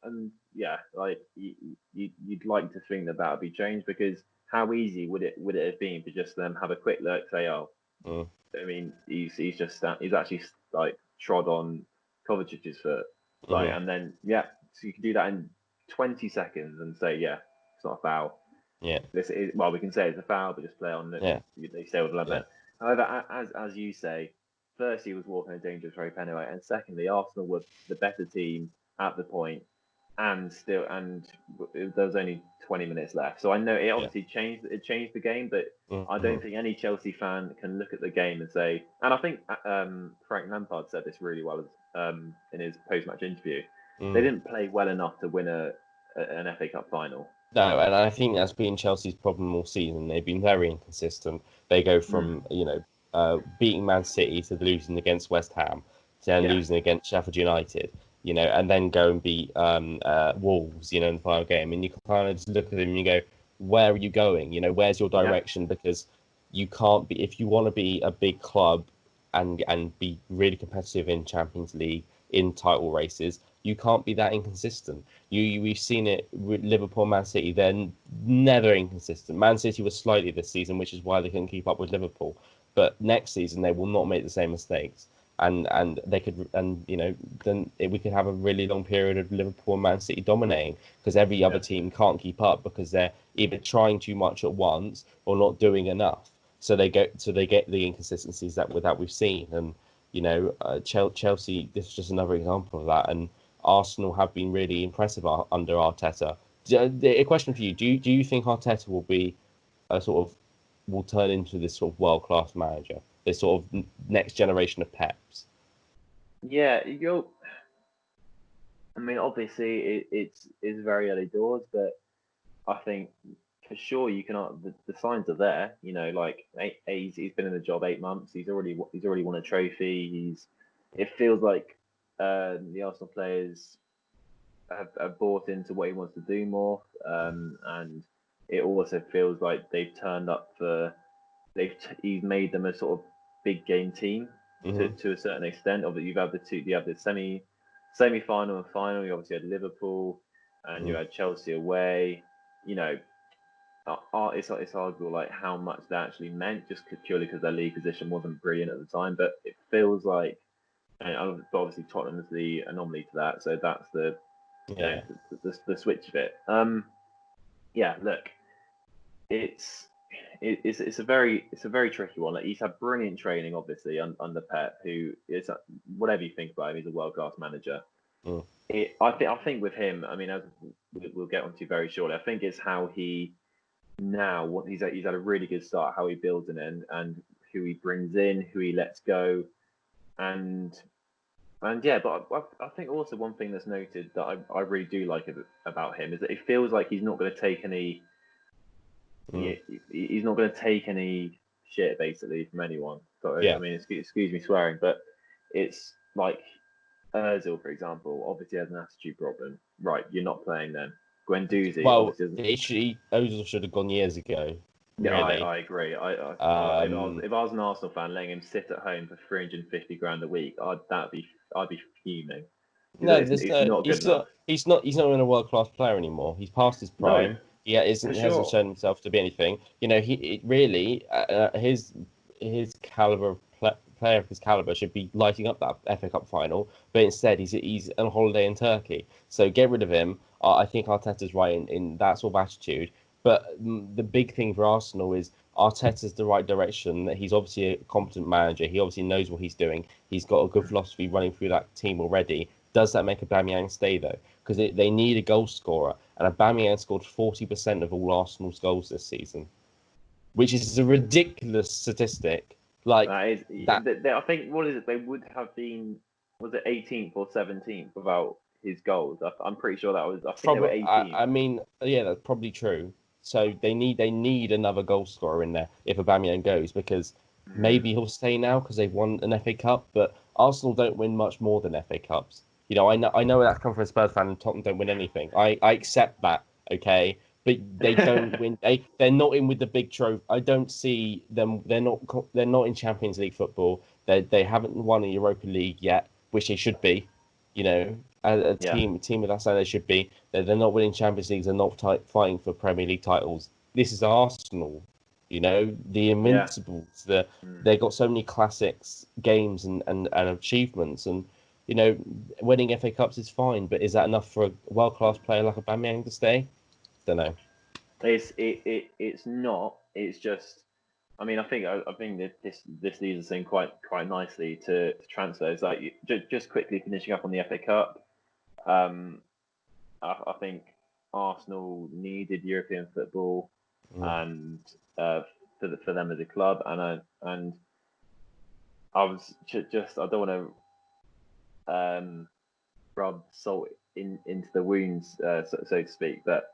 And yeah, like you'd like to think that would be changed because how easy would it have been to just have a quick look, say, oh, mm, I mean, he's actually like trod on Kovacic's foot, like, hmm and then yeah, so you can do that in 20 seconds and say, yeah, it's not a foul. yeah, This is well, we can say it's a foul, but just play on it. yeah, They stay with the yeah, limit. However, as you say, first he was walking a dangerous rope anyway, and secondly, Arsenal were the better team at the point, and there was only 20 minutes left. So I know it yeah, obviously changed the game, but I hmm don't think any Chelsea fan can look at the game and say. And I think Frank Lampard said this really well in his post-match interview. They mm. didn't play well enough to win an FA Cup final. No, and I think that's been Chelsea's problem all season. They've been very inconsistent. They go Mm, from beating Man City to losing against West Ham, to then yeah. losing against Sheffield United, and then go and beat Wolves, in the final game. And you can kind of just look at them and you go, where are you going? Where's your Yeah, direction? Because you can't be if you want to be a big club and be really competitive in Champions League, in title races, you can't be that inconsistent. We've seen it with Liverpool, Man City. They're never inconsistent. Man City was slightly this season, which is why they couldn't keep up with Liverpool. But next season they will not make the same mistakes. and they could, and then we could have a really long period of Liverpool and Man City dominating, because every other team can't keep up because they're either trying too much at once or not doing enough. So they get the inconsistencies that we've seen. And Chelsea, this is just another example of that. And Arsenal have been really impressive under Arteta. A question for you: Do you think Arteta will be a sort of will turn into this sort of world class manager, this sort of next generation of Peps? Yeah, I mean, obviously, it's very early doors, but I think for sure you can. The signs are there. Like he's been in the job 8 months. He's already won a trophy. It feels like the Arsenal players have bought into what he wants to do more, and it also feels like they've turned up for he's made them a sort of big game team to a certain extent. Obviously, you have the semi final and final. You obviously had Liverpool, and you had Chelsea away. You know, it's arguable like how much that actually meant, just purely because their league position wasn't brilliant at the time. But it feels like, and obviously Tottenham is the anomaly to that. So that's Yeah. the switch of it. Yeah, look, it's a very tricky one. Like, he's had brilliant training, obviously, under Pep, who is, whatever you think about him, he's a world class manager. Mm. I think with him, I mean, as we'll get onto very shortly, I think it's how he now what he's had a really good start, how he builds an end, and who he brings in, who he lets go, and yeah. But I think also one thing that's noted that I really do like about him is that it feels like he's not going to take any he's not going to take any shit basically from anyone. Sorry, I Yeah. mean, excuse me swearing, but it's like Özil, for example, obviously has an attitude problem. Right, you're not playing then. Guendouzi Well, obviously doesn't. Ozil should have gone years ago, Yeah, really. I agree. Um, If I was an Arsenal fan, letting him sit at home for 350 grand a week, I'd be fuming. no, It's not good enough. he's not even a world class player anymore. He's past his No, prime. for He hasn't sure. shown himself to be anything. His caliber of player of his caliber should be lighting up that FA Cup final, but instead he's on holiday in Turkey. So get rid of him. I think Arteta's right in that sort of attitude. But the big thing for Arsenal is Arteta's the right direction. He's obviously a competent manager. He obviously knows what he's doing. He's got a good philosophy running through that team already. Does that make Aubameyang stay though? Because they need a goal scorer, and Aubameyang scored 40% of all Arsenal's goals this season, which is a ridiculous statistic. Like That is, that. I think, what is it? They would have been, was it 18th or 17th without his goals? I'm pretty sure that was. I think they were Probably, 18th. I mean, yeah, that's probably true. So they need another goal scorer in there if Aubameyang goes, because Mm, maybe he'll stay now because they've won an FA Cup, but Arsenal don't win much more than FA Cups. I know that's come from a Spurs fan, and Tottenham don't win anything. I accept that, okay, but they don't win. They're not in with the big trophy. I don't see them. They're not in Champions League football. They haven't won a Europa League yet, which they should be. A yeah, team of that size they should be. They're not winning Champions Leagues. They're not fighting for Premier League titles. This is Arsenal. The yeah. Invincibles. Mm. They got so many classics, games, and achievements. And winning FA Cups is fine, but is that enough for a world class player like Aubameyang to stay? Don't know. It's not. It's just. I think that this leads us in quite nicely to transfers. Like, just quickly finishing up on the FA Cup. Um, I think Arsenal needed European football, Mm. and for them as a club, and I was just I don't want to rub salt into the wounds, so to speak. But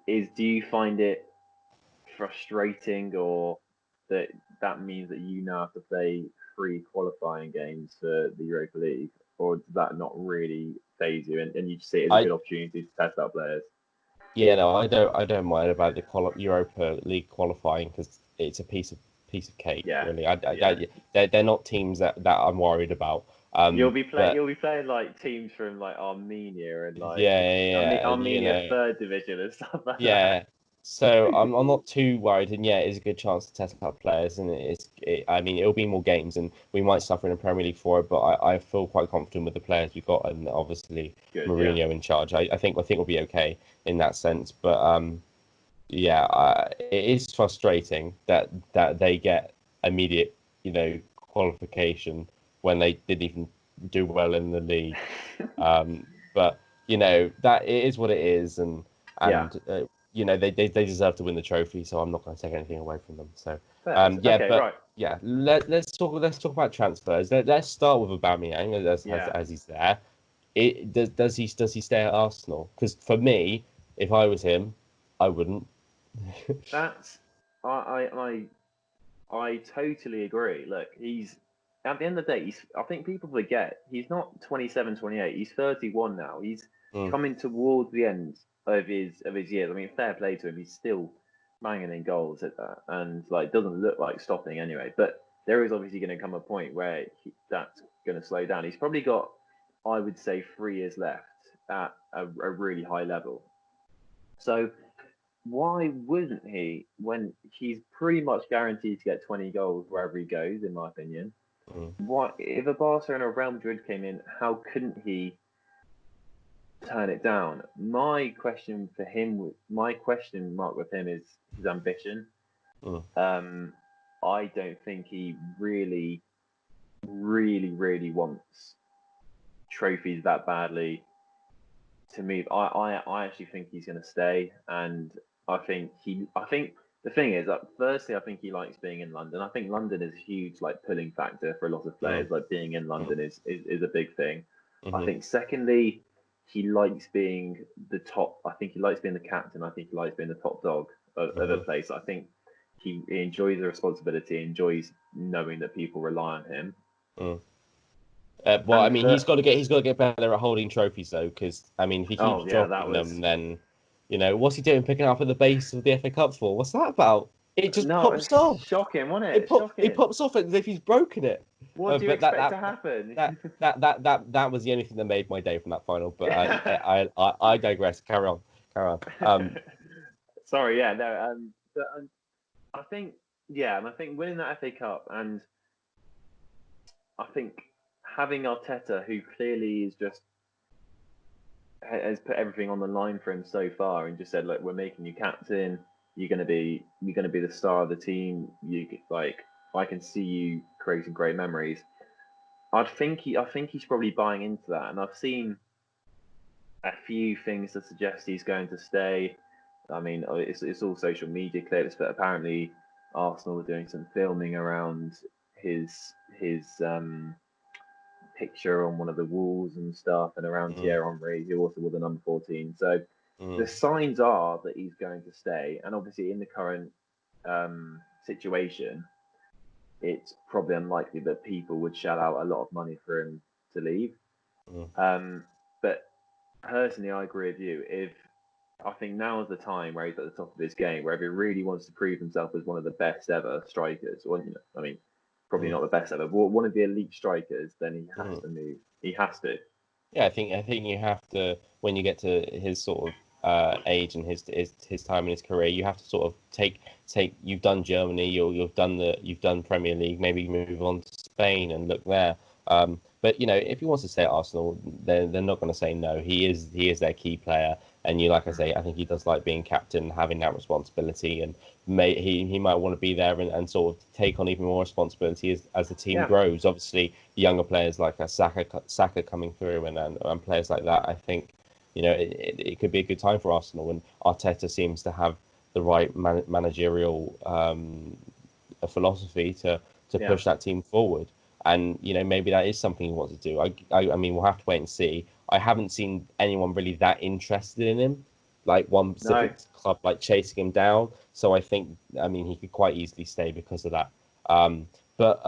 do you find it frustrating, or that means that you now have to play 3 qualifying games for the Europa League, or does that not really phase you, and you just see it as a I good opportunity to test out players? Yeah, no, I don't mind about the Europa League qualifying because it's a piece of cake, Yeah, really. yeah. They're not teams that I'm worried about. But You'll be playing like teams from like Armenia and like yeah, yeah, yeah, and Armenia third division and stuff like yeah, that. So I'm not too worried, and yeah, it's a good chance to test out players, and I mean, it'll be more games, and we might suffer in the Premier League for it, but I feel quite confident with the players we've got, and obviously Good, yeah. Mourinho in charge. I think we'll be okay in that sense, but yeah, it is frustrating that they get immediate, qualification when they didn't even do well in the league. But that it is what it is, and Yeah. and uh, they deserve to win the trophy, so I'm not going to take anything away from them. So Thanks. yeah, Okay, but right. yeah, let's talk about transfers. Let's start with Aubameyang Yeah. as he's there. Does he stay at Arsenal? Because for me, if I was him, I wouldn't. That's I totally agree. Look, he's at the end of the day, I think people forget he's not 27, 28. He's 31 now. He's Mm, coming towards the end of his years. I mean, fair play to him. He's still banging in goals at that, and like doesn't look like stopping anyway. But there is obviously going to come a point where that's going to slow down. He's probably got, I would say, 3 years left at a really high level. So why wouldn't he when he's pretty much guaranteed to get 20 goals wherever he goes, in my opinion? mm, Why, if a Barcelona or Real Madrid came in, how couldn't he turn it down? My question mark with him is his ambition. mm, Um, I don't think he really, really, really wants trophies that badly to move. I actually think he's going to stay, and I think the thing is that firstly, I think he likes being in London. I think London is a huge like pulling factor for a lot of mm, players. Like being in mm, London is a big thing. I mhm, think secondly, he likes being the top. I think he likes being the captain. I think he likes being the top dog of a mhm, place. I think he enjoys the responsibility, enjoys knowing that people rely on him. mm. Well, I And mean, he's got to get better at holding trophies though, because I mean, if he keeps oh yeah, that dropping was them, then what's he doing picking up at the base of the FA Cup for? What's that about? It just no, pops it's off. shocking, wasn't It it? pop it Shocking. pops off as if he's broken it. What do you But that expect to that happen? that that was the only thing that made my day from that final. But I digress. Carry on. Carry on. Sorry, yeah, no, but I think, yeah, and I think winning that FA Cup, and I think having Arteta, who clearly is just has put everything on the line for him so far, and just said, look, we're making you captain. You're gonna be the star of the team. Like, I can see you creating great memories. I think he's probably buying into that, and I've seen a few things that suggest he's going to stay. I mean, it's all social media clips, but apparently Arsenal were doing some filming around his his picture on one of the walls and stuff, and around Mm, Thierry Henry, who also was a number 14. So the mm, signs are that he's going to stay, and obviously in the current situation, it's probably unlikely that people would shell out a lot of money for him to leave. mm. But personally, I agree with you. If I think now is the time where he's at the top of his game, where if he really wants to prove himself as one of the best ever strikers, or I mean, probably Mm, not the best ever, but one of the elite strikers, then he has mm. to move. He has to. Yeah, I think you have to when you get to his sort of age and his time in his career, you have to sort of take. You've done Germany, you've done Premier League. Maybe move on to Spain and look there. But if he wants to stay at Arsenal, they're not going to say no. He is their key player, and like I Mm. say, I think he does like being captain, having that responsibility, and he might want to be there and sort of take on even more responsibility as the team Yeah, grows. Obviously, younger players like Saka coming through and players like that. I think it could be a good time for Arsenal, and Arteta seems to have the right managerial philosophy to yeah. push that team forward. And maybe that is something he wants to do. I mean, we'll have to wait and see. I haven't seen anyone really that interested in him, like one No, specific club like chasing him down. So I mean, he could quite easily stay because of that. But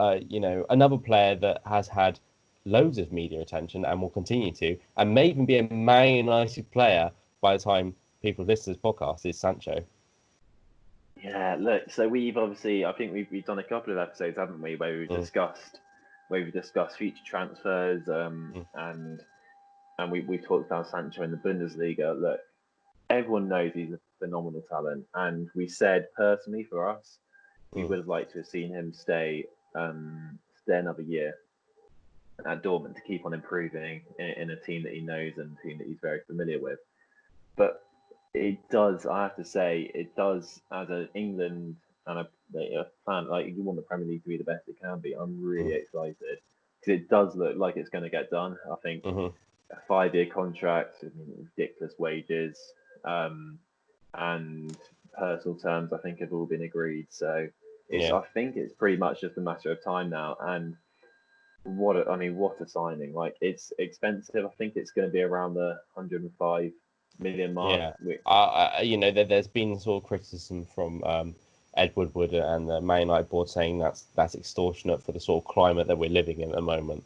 another player that has had loads of media attention and will continue to, and may even be a Man United player by the time people listen to this podcast, is Sancho. yeah. Look, so we've obviously, I think we've done a couple of episodes, haven't we, Mm, where we've discussed future transfers, mm, and we've talked about Sancho in the Bundesliga. Look, everyone knows phenomenal talent. And we said personally for us, we Mm. would have liked to have seen him stay another year at Dortmund to keep on improving in a team that he knows and a team that he's very familiar with. But it does, I have to say, it does as an England and a fan, like you want the Premier League to be the best it can be. I'm really Mm. excited because it does look like it's going to get done. I think Mm-hmm. a 5-year contract, I mean, ridiculous wages, and personal terms, I think have all been agreed. So Yeah. I think it's pretty much just a matter of time now. And what a signing! Like it's expensive. I think it's going to be around the 105 million mark. Yeah. Which There's been sort of criticism from Ed Woodward and the Man United board saying that's extortionate for the sort of climate that we're living in at the moment,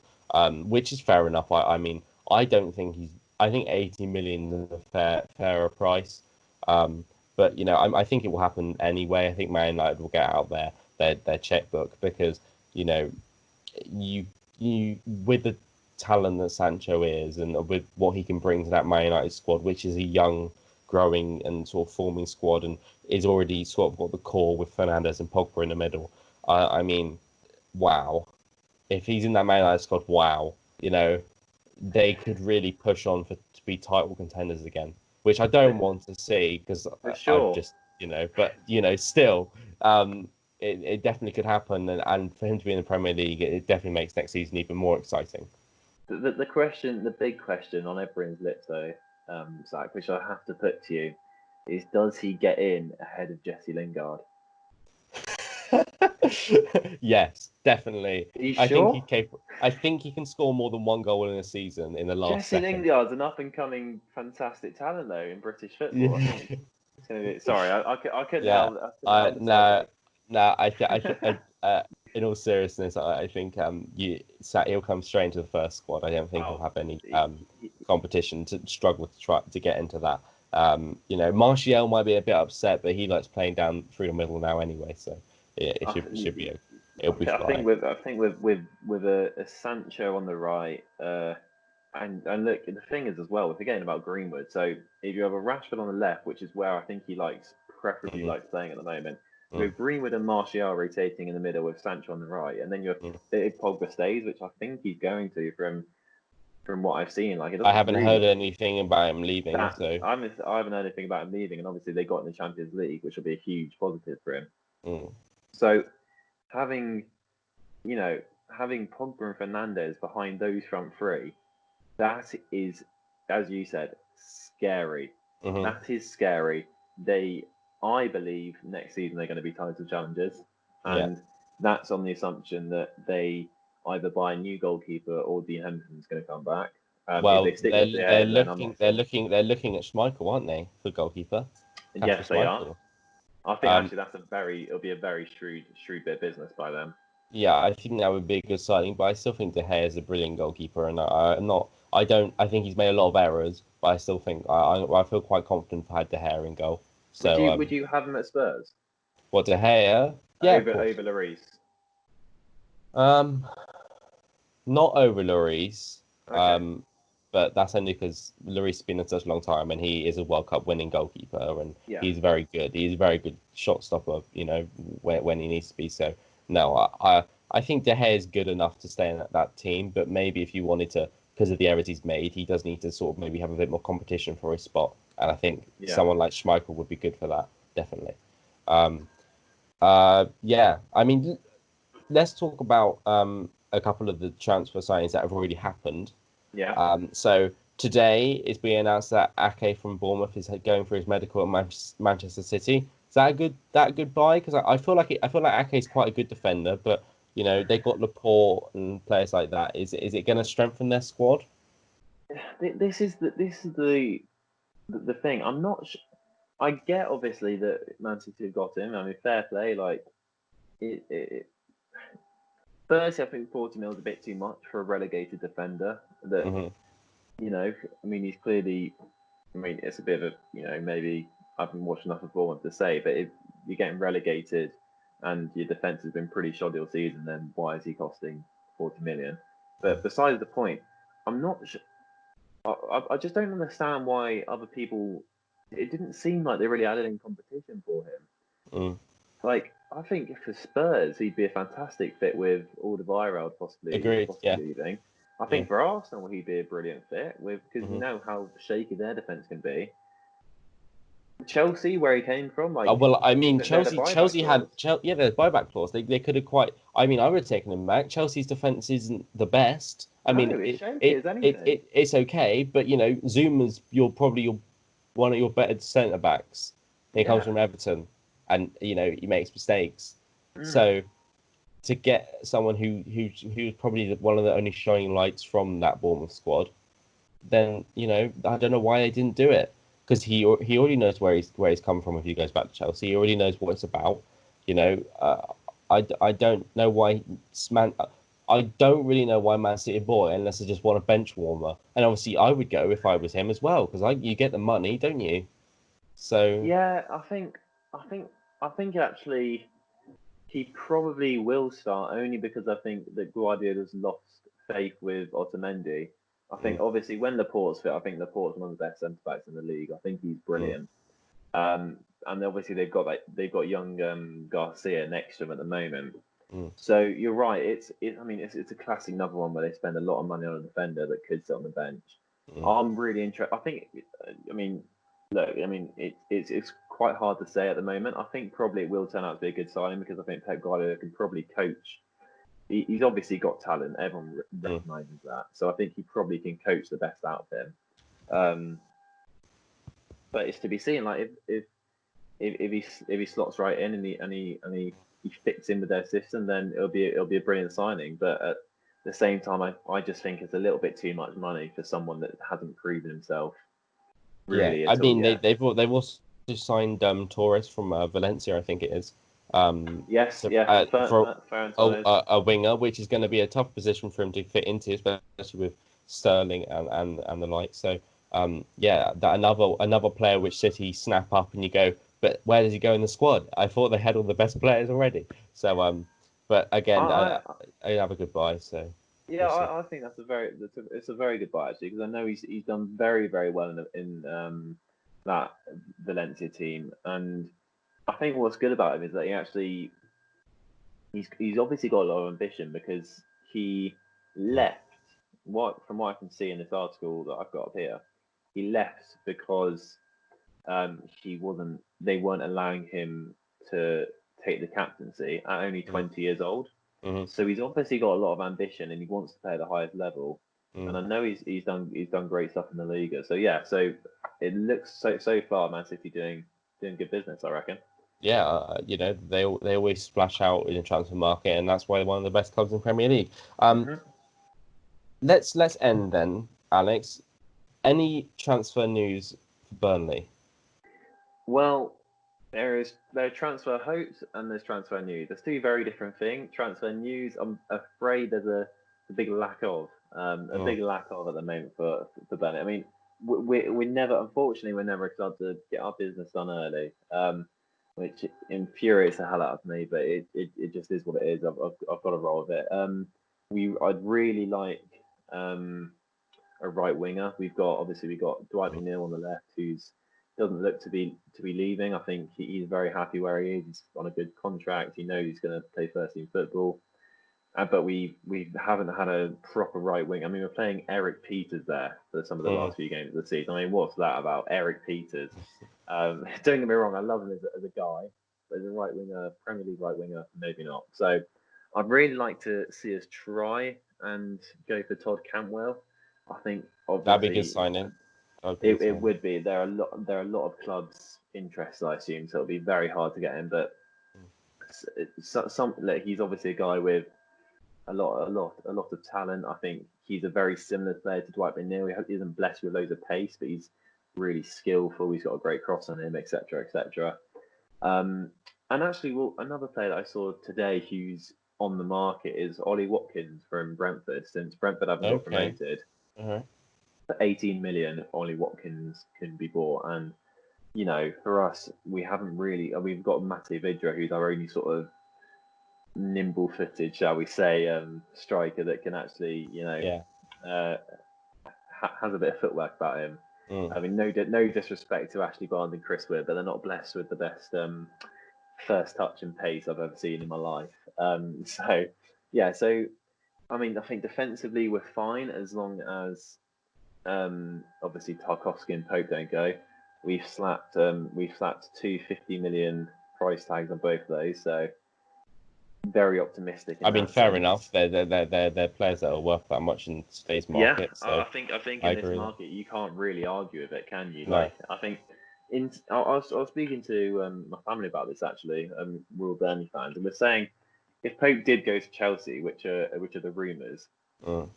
which is fair enough. I mean, I don't think I think 80 million is a fairer price. But I think it will happen anyway. I think Man United will get out their checkbook because you know you with the talent that Sancho is and with what he can bring to that Man United squad, which is a young, growing and sort of forming squad and is already sort of got the core with Fernandes and Pogba in the middle. I mean, wow. If he's in that Man United squad, wow. They could really push on to be title contenders again, which I for, don't want to see because for I've sure, just, but still, it definitely could happen, and for him to be in the Premier League, it definitely makes next season even more exciting. the question, the big question on everyone's lips though, Zach, which I have to put to you, is does he get in ahead of Jesse Lingard? Yes, definitely. Are you I think he's sure? capable. I think he can score more than one goal in a season in the last Jesse second. Lingard's an up and coming fantastic talent though in British football. I think Yeah, it's going to be. Sorry, I couldn't yeah. help. I couldn't help myself, No, mate. no. In all seriousness, I think he'll come straight into the first squad. I don't think he'll Oh, have any he, he, competition to struggle to try to get into that. Martial might be a bit upset, but he likes playing down through the middle now anyway. So yeah, it I, should be. It'll be I think fine. with a Sancho on the right, and look, the thing is as well, we're forgetting about Greenwood. So if you have a Rashford on the left, which is where I think he preferably Mm, likes playing at the moment, mm, with Greenwood and Martial rotating in the middle with Sancho on the right, and then you have mm. if Pogba stays, which I think he's going to from what I've seen. Like it I doesn't haven't heard really anything about him leaving, that so I haven't heard anything about him leaving, and obviously they got in the Champions League, which will be a huge positive for him. mm, So having you know having Pogba and Fernandez behind those front three, that is, as you said, scary. hmm That is scary. I believe, next season they're going to be title challengers, yeah. and that's on the assumption that they either buy a new goalkeeper or Dean Henderson's going to come back. If Well, they stick with De Gea, then I'm not sure. they're looking at Schmeichel, aren't they, for goalkeeper? Kasper Yes, they are. Schmeichel. I think Um, actually it'll be a very shrewd bit of business by them. yeah, I think that would be a good signing, but I still think De Gea is a brilliant goalkeeper, and I'm not. I don't. I think he's made a lot of errors, but I still think I feel quite confident if I had De Gea in goal. So Would you have him at Spurs what De Gea? Yeah, of course. over Lloris? Um, Not over Lloris. Okay, But that's only because Lloris has been in such a long time, and he is a World Cup winning goalkeeper, and yeah. he's very good. He's a very good shot stopper, when he needs to be. So no, I think De Gea is good enough to stay in that team. But maybe if you wanted to, because of the errors he's made, he does need to sort of maybe have a bit more competition for his spot. And I think Yeah. someone like Schmeichel would be good for that, definitely. Um, yeah. I mean, let's talk about a couple of the transfer signings that have already happened. Yeah. So today it's being announced that Ake from Bournemouth is going for his medical at Manchester City. Is that a good buy? Because I feel like Ake is quite a good defender, but they got Laporte and players like that. Is it going to strengthen their squad? This is the thing. I'm not. I get obviously that Man City have got him. I mean, fair play. Like it firstly, I think 40 mil is a bit too much for a relegated defender. That Hmm. I mean, he's clearly. I mean, it's a bit of maybe I haven't watched enough of Bournemouth to say, but if you're getting relegated and your defense has been pretty shoddy all season, then why is he costing 40 million? But besides the point, I'm not. I just don't understand why other people it didn't seem like they really had any competition for him. Mm. Like, I think for Spurs, he'd be a fantastic fit with Alderweireld Agreed. Yeah. possibly leaving. I Yeah. think for Arsenal, he'd be a brilliant fit with because we Hmm. know how shaky their defense can be. Chelsea, where he came from, like Well, I mean, they had a buyback Chelsea had, clause. yeah, the buyback clause. They could have quite. I mean, I would have taken him back. Chelsea's defense isn't the best. I No, mean, it's shaky as anything. it's okay, but you know, Zuma's probably your one of your better centre backs. He comes Yeah. from Everton, and you know he makes mistakes. Mm. So to get someone who's probably one of the only shining lights from that Bournemouth squad, then you know I don't know why they didn't do it because he already knows where he's come from if he goes back to Chelsea. He already knows what it's about. You know, I don't know why Man. I don't really know why Man City bought it unless they just want a bench warmer. And obviously, I would go if I was him as well because you get the money, don't you? So Yeah, I think, I think actually he probably will start only because I think that Guardiola's lost faith with Otamendi. I think mm, obviously when Laporte's fit, I think Laporte's one of the best centre backs in the league. I think he's mm, brilliant. And obviously they've got young Garcia next to him at the moment. mm, So you're right. I mean it's a classic another one where they spend a lot of money on a defender that could sit on the bench. mm, I'm really interested. I think. I mean, look. I mean, it's quite hard to say at the moment. I think probably it will turn out to be a good signing because I think Pep Guardiola can probably coach. He's obviously got talent. Everyone mm. recognizes that. So I think he probably can coach the best out of him. Um, but it's to be seen. Like if he slots right in and he fits in with their system, then it'll be a brilliant signing. But at the same time, I just think it's a little bit too much money for someone that hasn't proven himself Yeah, really I at all mean yet. they've also signed Torres from Valencia, I think it is, Yes, yeah, for Ferran Torres. a winger, which is going to be a tough position for him to fit into, especially with Sterling and the like. So yeah, that another player which City snap up, and you go, but where does he go in the squad? I thought they had all the best players already. So but I, again, I I have a good buy, so yeah, we'll see. I think it's a very good buy actually because I know he's done very well in that Valencia team, and I think what's good about him is that he's obviously got a lot of ambition because he Mm, left what from what I can see in this article that I've got up here, he left because he wasn't they weren't allowing him to take the captaincy at only mm, 20 years old. mm, So he's obviously got a lot of ambition and he wants to play at the highest level. And mm. I know he's done great stuff in the Liga. So yeah, so it looks so far Man City doing good business, I reckon. Yeah, you know they always splash out in the transfer market, and that's why they're one of the best clubs in Premier League. Hmm. Let's end then, Alex. Any transfer news for Burnley? Well, there are transfer hopes and there's transfer news. There's two very different things. Transfer news, I'm afraid there's a big lack of Mm, at the moment for Bennett. I mean, we never unfortunately we're never a club to get our business done early, which infuriates the hell out of me. But it just is what it is. I've got to roll with it. I'd really like um a right winger. We've got Dwight mm, McNeil on the left, who's doesn't look to be leaving. I think he's very happy where he is. He's on a good contract. He knows he's going to play first team football. But we haven't had a proper right wing. I mean, we're playing Eric Peters there for some of the mm. last few games of the season. I mean, what's that about? Eric Peters. Don't get me wrong, I love him as a guy, but as a right winger, Premier League right winger, maybe not. So I'd really like to see us try and go for Todd Cantwell. I think That'd be a good obviously signing. That'd be a it, good it signing. would be. There are a lot of clubs interested, I assume, so it'll be very hard to get him. But like, he's obviously a guy with a lot of talent. I think he's a very similar player to Dwight McNeil. He isn't blessed with loads of pace, but he's really skillful. He's got a great cross on him, etc., etc. Um, and actually, well, another player that I saw today who's on the market is Ollie Watkins from Brentford. Since Brentford haven't got Okay. promoted, All right. for 18 million, Ollie Watkins can be bought. And for us, we haven't really. We've got Matej Vidra, who's our only sort of nimble-footed, shall we say, striker that can actually, Yeah. uh, has a bit of footwork about him. Mm. I mean, no disrespect to Ashley Barnes and Chris Wood, but they're not blessed with the best first touch and pace I've ever seen in my life. So yeah, so I mean, I think defensively we're fine as long as obviously Tarkovsky and Pope don't go. We've slapped 250 million price tags on both of those, so very optimistic in I mean, that fair sense. enough. They're players that are worth that much in today's Yeah, market. I So think I think I in this agree with that. market you can't really argue with it, can you? No. Like I think I was speaking to my family about this actually. We're all Burnley fans, and we're saying if Pope did go to Chelsea, which are the rumours, Mm.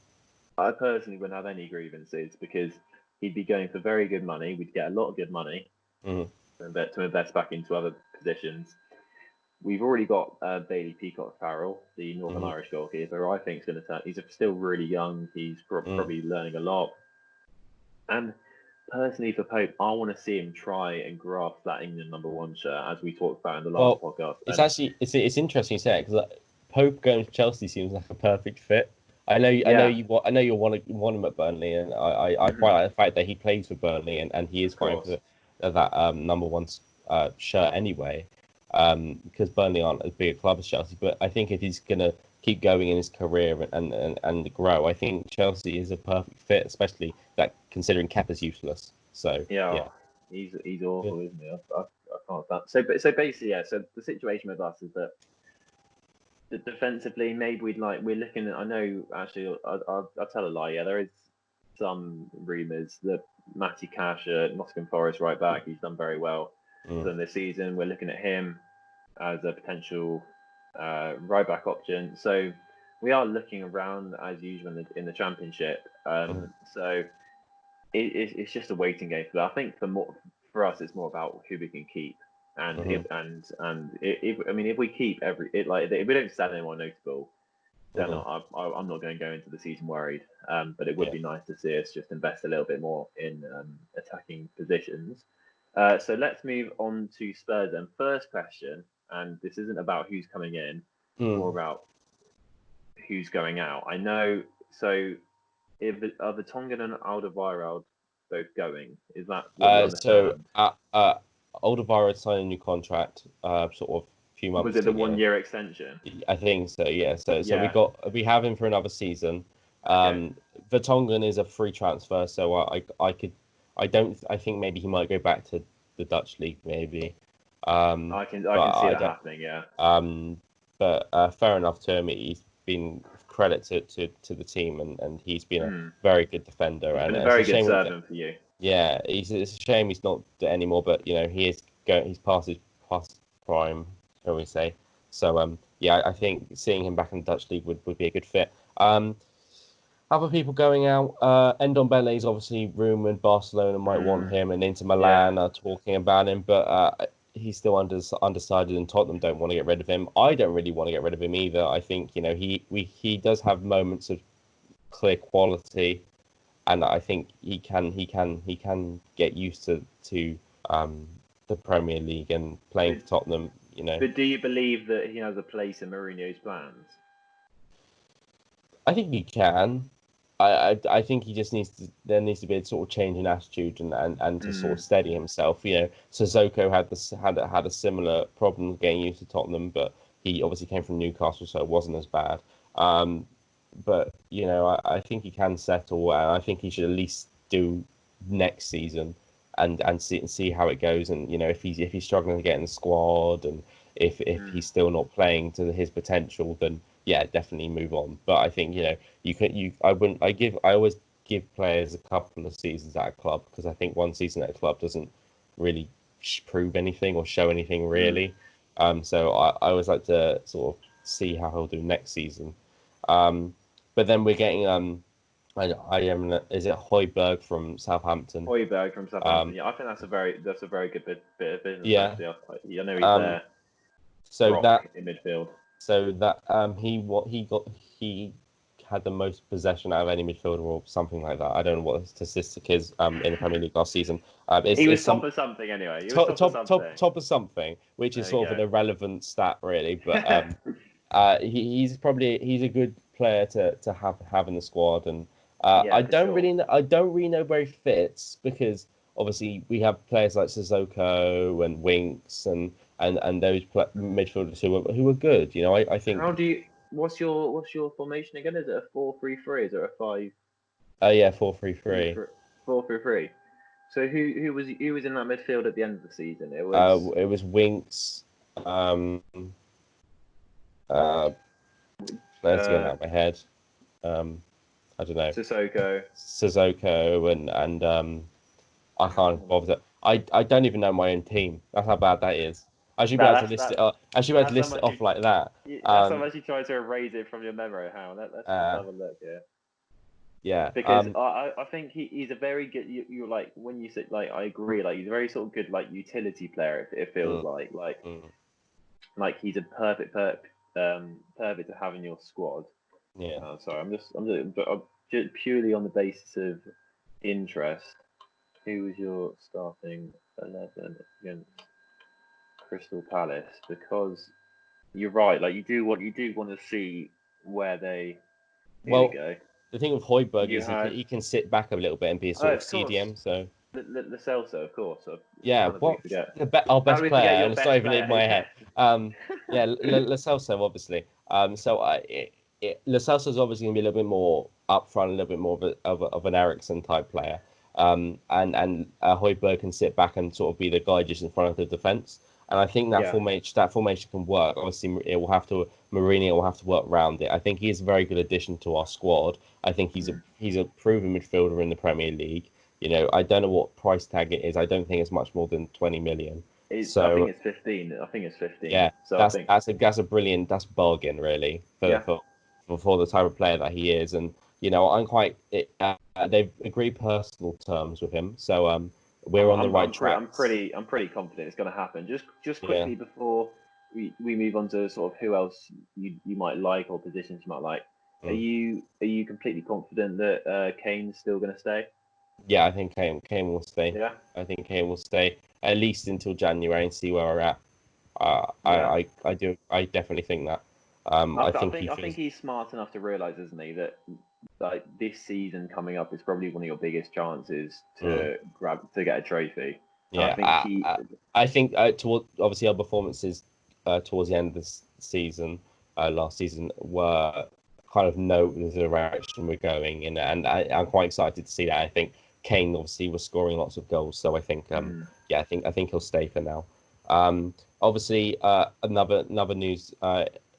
I personally wouldn't have any grievances because he'd be going for very good money. We'd get a lot of good money Mm. to invest back into other positions. We've already got Bailey Peacock Farrell, the Northern Mm. Irish goalkeeper. I think is going to turn. He's still really young. He's Mm. probably learning a lot. And personally, for Pope, I want to see him try and graft that England number one shirt, as we talked about in the last Well, podcast. it's And actually it's interesting you say it because Pope going to Chelsea seems like a perfect fit. I know yeah, you want him at Burnley, and I quite mhm, like the fact that he plays for Burnley and he is of fighting course, for that number one shirt anyway. Because Burnley aren't as big a club as Chelsea, but I think if he's gonna keep going in his career and grow, I think Chelsea is a perfect fit, especially that considering Kepa's useless. So yeah, yeah, he's yeah. awful, isn't he? I can't stand. So basically, yeah. So the situation with us is that defensively, maybe we're looking at. I know actually, I'll tell a lie. Yeah, there is some rumours that Matty Cash at Nottingham Forest right back. He's done very well Mm. for them this season. We're looking at him as a potential right back option. So we are looking around as usual in the championship. Mm. So it's just a waiting game for that. I think for us, it's more about who we can keep. And Mm. if I mean if we keep if we don't sell anyone notable, then Mm. I'm not going to go into the season worried. But it would Yeah. be nice to see us just invest a little bit more in attacking positions. So let's move on to Spurs then. First question, and this isn't about who's coming in, it's more Mm. about who's going out. I know. So are the Tongan and Alderweireld both going? Is that what you So understand? Alderweireld signed a new contract, sort of a few Was months it the ago. 1 year extension? I think so. Yeah. So Yeah. we have him for another season. Okay. Vertonghen is a free transfer, so I think maybe he might go back to the Dutch league maybe. I But can see I that don't. happening. Yeah. But fair enough to him. He's been credit to the team, and he's been a Hmm. very good defender. He's And been a it's a very good shame. servant for you. Yeah, it's a shame he's not anymore, but he is going. He's past prime, shall we say? So yeah, I think seeing him back in the Dutch league would be a good fit. Other people going out. Ndombele is obviously rumored. Barcelona might want Hmm. him, and Inter Yeah. Milan are talking about him, but he's still undecided, and Tottenham don't want to get rid of him. I don't really want to get rid of him either. I think he does have moments of clear quality, and I think he can get used to um, the Premier League and playing But for Tottenham. but do you believe that he has a place in Mourinho's plans? I think he can. I think he just there needs to be a sort of change in attitude and to sort Hmm. of steady himself. Sissoko had a similar problem getting used to Tottenham, but he obviously came from Newcastle, so it wasn't as bad. Um, but I think he can settle, and I think he should at least do next season and see how it goes. And if he's struggling to get in the squad, and if Hmm. he's still not playing to his potential, then yeah, definitely move on. But I think I always give players a couple of seasons at a club, because I think one season at a club doesn't really prove anything or show anything Hmm. really. So I always like to sort of see how he'll do next season. Um, but then we're getting I am is it Højbjerg from Southampton? Højbjerg from Southampton. Um, Yeah, I think that's a very good bit of business yeah. actually. I know he's Um, their so rock that in midfield. he had the most possession out of any midfielder or something like that. I don't know what the statistic is in the Premier League last season. He It's was top some of something anyway. He was top top of top top something. top of something, which is There you sort of go. an irrelevant stat really. But he's a good player to have in the squad, and Yeah, for sure. I don't really know where he fits because obviously we have players like Sissoko and Winks and those midfielders who are good. You know, I think. How do you? What's your formation again? Is it a 4-3-3? Is it a Oh yeah, 4-3-3. 4-3-3? So who was in that midfield at the end of the season? It was It was Winks. Uh, let's get uh, out of my head. I don't know. Sissoko. Sissoko and I can't bother. I don't even know my own team. That's how bad that is. I should be No, able to list it. I should be able to that's how list it much off like that. that's how Um, much you try to erase it from your memory. How? Let's just uh, have a look here. yeah. Because I think he's a very good. You're like when you say like I agree. Like he's a very sort of good like utility player. It feels Mm, mm, like he's a perfect to have in your squad. yeah. Sorry, I'm just purely on the basis of interest. Who was your starting 11 against Crystal Palace? Because you're right. Like you do want to see where they. Here we Well, go. the thing with Højbjerg You is had. he can sit back a little bit and be a Oh, sort of of course. CDM. So The Celso, of course. yeah, How did we what forget? our How do best we player, forget your and it's not best even in player? my Yeah. head. Yeah, Lo Celso obviously. So Lo Celso is obviously going to be a little bit more upfront, a little bit more of an Ericsson type player. And Højbjerg can sit back and sort of be the guy just in front of the defense. And I think Yeah. that formation can work. Obviously, Mourinho will have to work around it. I think he's a very good addition to our squad. I think he's a proven midfielder in the Premier League. You know, I don't know what price tag it is. I don't think it's much more than 20 million. I think So it's 15. I think it's 15. yeah, So I think, that's a brilliant bargain really yeah. for the type of player that he is. And you know, they've agreed personal terms with him. So we're on the right tracks. I'm pretty confident it's going to happen. Just Yeah. quickly before we move on to sort of who else you might like or positions you might like. Are Mm. you completely confident that Kane's still going to stay? Yeah, I think Kane will stay. Yeah. I think Kane will stay at least until January and see where we're at. Yeah. I definitely think that. I think he I think feels. he's smart enough to realize, isn't he, that like this season coming up is probably one of your biggest chances Mm. to get a trophy. And I Yeah, think he, I think toward obviously our performances towards the end of this season, last season, were kind of know the direction we're going in, and I'm quite excited to see that. I think Kane obviously was scoring lots of goals, so I think yeah, I think he'll stay for now. Obviously, another news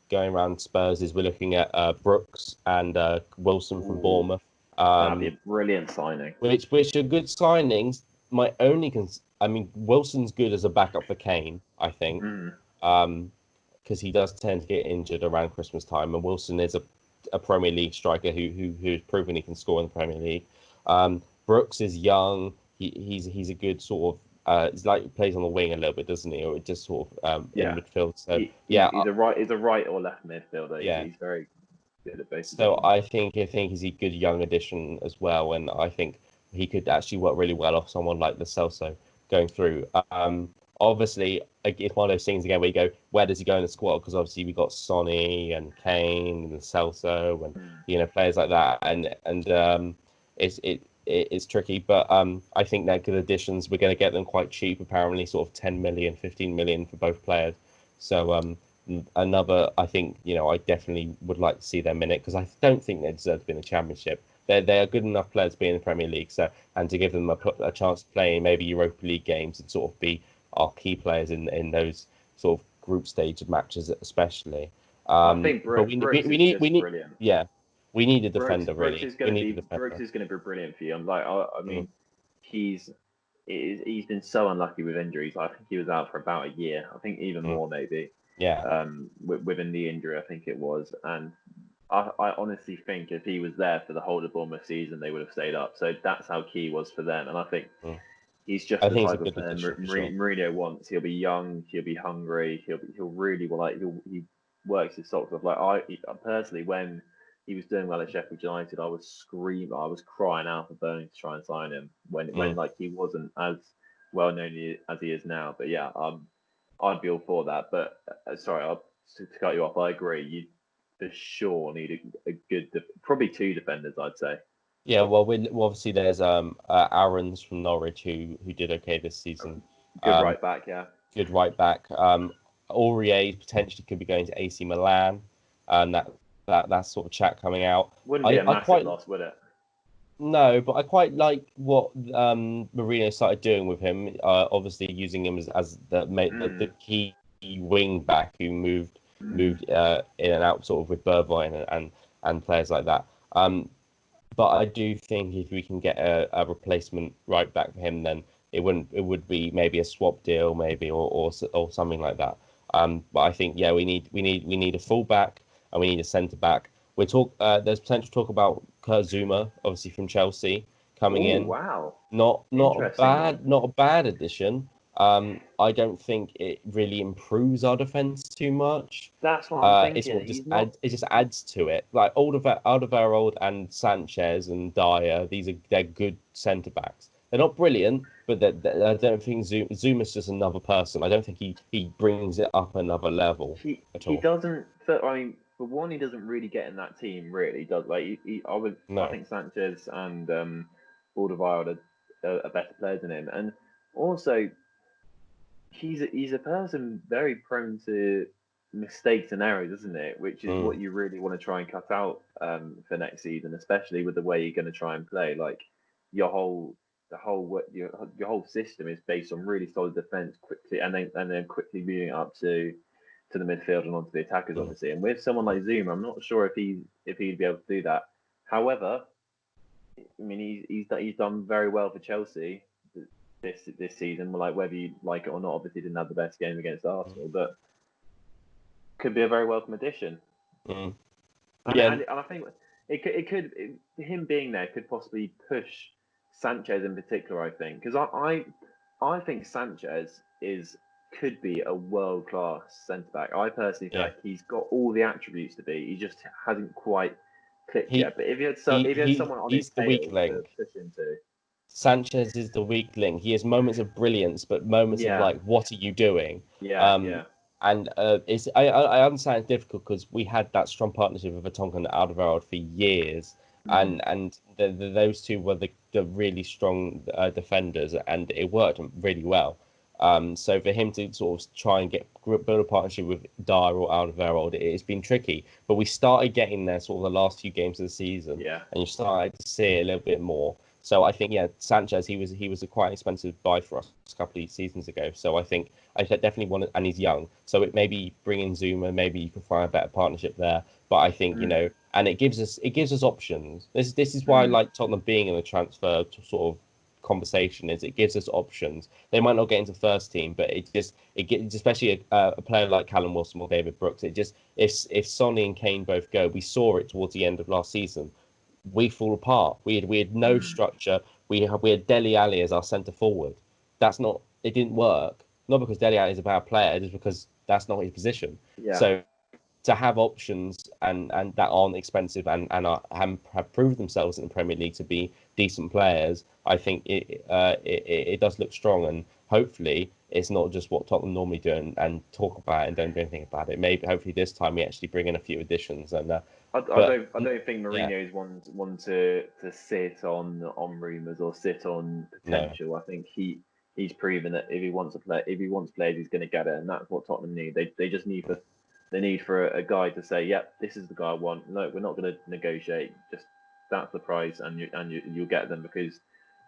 going around Spurs is we're looking at Brooks and Wilson from ooh, Bournemouth. that'd be Um, a brilliant signing. which are good signings. My only I mean, Wilson's good as a backup for Kane, I think, Mm, because he does tend to get injured around Christmas time, and Wilson is a Premier League striker who's proven he can score in the Premier League. Brooks is young. He's a good sort of. He's like plays on the wing a little bit, doesn't he? Or just sort of in yeah, midfield. So he's yeah, he's a right or left midfielder. yeah. He's very good at both So positions. I think he's a good young addition as well, and I think he could actually work really well off someone like the Celso going through. Obviously, it's one of those things again where you go, where does he go in the squad? Because obviously we got Sonny and Kane and Celso and Mm. you know players like that, and it's tricky, but I think they're good additions. We're going to get them quite cheap, apparently, sort of 10 million, 15 million for both players. So another, I think, you know, I definitely would like to see them in it because I don't think they deserve to be in the Championship. They are good enough players to be in the Premier League, so and to give them a chance to play in maybe Europa League games and sort of be our key players in those sort of group stage matches, especially. I think But Brooks is we just need brilliant. yeah, we need a defender really. We need a Brooks defender. is going to be brilliant for you. I Mm, mean, he's he's been so unlucky with injuries. I think he was out for about a year. I think even mm, more maybe. yeah. With a knee injury, I think it was. And I honestly think if he was there for the whole of Bournemouth season, they would have stayed up. So that's how key he was for them. And I think Mm. he's just I the think it's a type of good player addition for sure. Mourinho wants. He'll be young. He'll be hungry. He'll really like. He works his socks off. Like personally, when he was doing well at Sheffield United, I was screaming. I was crying out for Burnley to try and sign him when Mm. like he wasn't as well known as he is now. But yeah, I'd be all for that. But sorry, to cut you off. I agree. You for sure need a good, probably two defenders. I'd say. Yeah, well, obviously there's Aaron's from Norwich who did okay this season. Good Um, right back, yeah. Good right back. Aurier potentially could be going to AC Milan, and that sort of chat coming out. Wouldn't be a I massive quite loss, would it? No, but I quite like what Mourinho started doing with him. Obviously using him as the key wing back who moved in and out sort of with Bergwijn and players like that. But I do think if we can get a replacement right back for him, then it would be maybe a swap deal, maybe or something like that. But I think yeah, we need a full back and we need a centre back. There's potential talk about Kurt Zouma, obviously from Chelsea, coming Oh, in. wow. Not a Interesting one. bad addition. I don't think it really improves our defense too much. That's what I'm It's thinking. what He's not. it just adds to it. Like Alderweireld and Sanchez and Dyer, they're good centre backs. They're not brilliant, but I don't think Zuma's just another person. I don't think he brings it up another level at He all. doesn't. I mean, for one, he doesn't really get in that team. Really, does like I No. think Sanchez and Alderweireld are better players than him, and also he's a person very prone to mistakes and errors, isn't it? Which is Mm. what you really want to try and cut out for next season, especially with the way you're going to try and play. Like your whole your whole system is based on really solid defense quickly, and then quickly moving up to the midfield and onto the attackers, Mm. obviously. And with someone like Zuma, I'm not sure if he'd be able to do that. However, I mean he's done very well for Chelsea this season. Like whether you like it or not, obviously didn't have the best game against Arsenal, but could be a very welcome addition. Mm. And Yeah. and, and I think him being there could possibly push Sanchez in particular. I think because I think Sanchez is could be a world class centre back. I personally feel Yeah. like he's got all the attributes to be. He just hasn't quite clicked He yet. But if you had he someone on his he's the weak tail to link. push into, Sanchez is the weak link. He has moments of brilliance, but moments of yeah, like, what are you doing? yeah, Um, yeah, and I understand it's difficult because we had that strong partnership with Vertonghen and Alderweireld for years, mm, and those two were the really strong defenders, and it worked really well. So for him to sort of try and build a partnership with Dyer or Alderweireld, it's been tricky. But we started getting there sort of the last few games of the season, yeah. and you started to see it a little bit more. So I think yeah, Sanchez he was a quite expensive buy for us a couple of seasons ago. So I think I definitely want to, and he's young. So it maybe bring in Zuma, maybe you can find a better partnership there. But I think Mm, and it gives us options. This is why I mm, like Tottenham being in the transfer sort of conversation is it gives us options. They might not get into first team, but it gets especially a player like Callum Wilson or David Brooks. It just if Sonny and Kane both go, we saw it towards the end of last season. We fall apart. We had no mm, structure. We had Dele Alli as our centre forward. It didn't work. Not because Dele Alli is a bad player, just because that's not his position. yeah. So to have options and that aren't expensive and have proved themselves in the Premier League to be decent players, I think it does look strong, and hopefully it's not just what Tottenham normally do and talk about it and don't do anything about it. Maybe hopefully this time we actually bring in a few additions and but I don't think yeah, Mourinho is one to sit on rumours or sit on no, potential. I think he's proven that if he wants players, he's going to get it, and that's what Tottenham need. They just need for a guy to say, "Yep, this is the guy I want." No, we're not going to negotiate. Just that's the price, and you'll get them because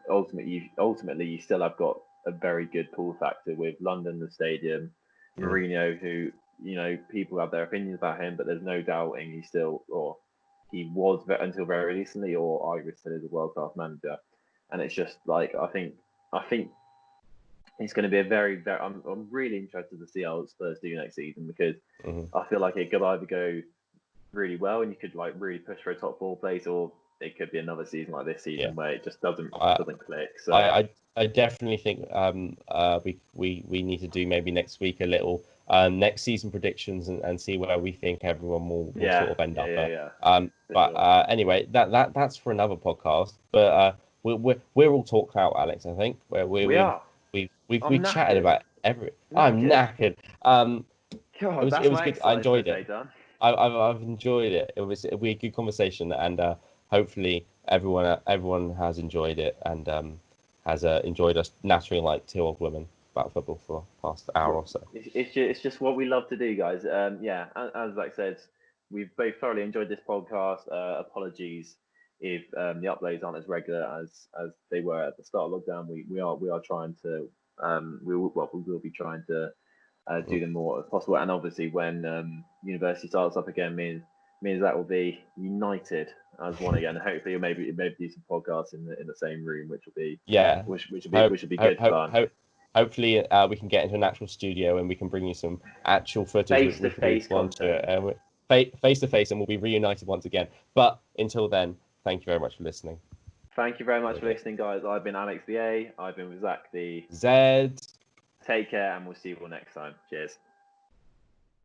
ultimately you still have got a very good pull factor with London, the stadium, mm, Mourinho, who people have their opinions about him, but there's no doubting he was until very recently, or I still is a world class manager, and it's just like I think it's going to be a very. I'm really interested to see how Spurs do next season because mhm. I feel like it could either go really well and you could like really push for a top four place, or it could be another season like this Yeah. season where it just doesn't I, doesn't click. So I definitely think we need to do maybe next week a little next season predictions and see where we think everyone will yeah, sort of end yeah, up yeah, at. yeah, for But sure. anyway, that's for another podcast. But we're all talked out, Alex. I think where we We we've are. we've we've I'm we've chatted knackered. about every. I'm Knackered. knackered. It God, was it that's was my good. I exercise for the enjoyed it. day done. I've enjoyed it. We had good conversation, and hopefully everyone has enjoyed it and has enjoyed us nattering like two old women about football for the past hour or so. It's just what we love to do, guys. Yeah, as Zach said, we've both thoroughly enjoyed this podcast. Apologies if the uploads aren't as regular as they were at the start of lockdown. We are trying to we will be trying to do them more as possible. And obviously, when university starts up again, means that will be united as one again. Hopefully, maybe do some podcasts in the same room, which will be good fun. Hopefully, we can get into an actual studio and we can bring you some actual footage Face to we can face respond to content. it face to face, and we'll be reunited once again. But until then, thank you very much for listening. Thank you very much for listening, guys. I've been Alex the A. I've been with Zach the Z. Take care, and we'll see you all next time. Cheers.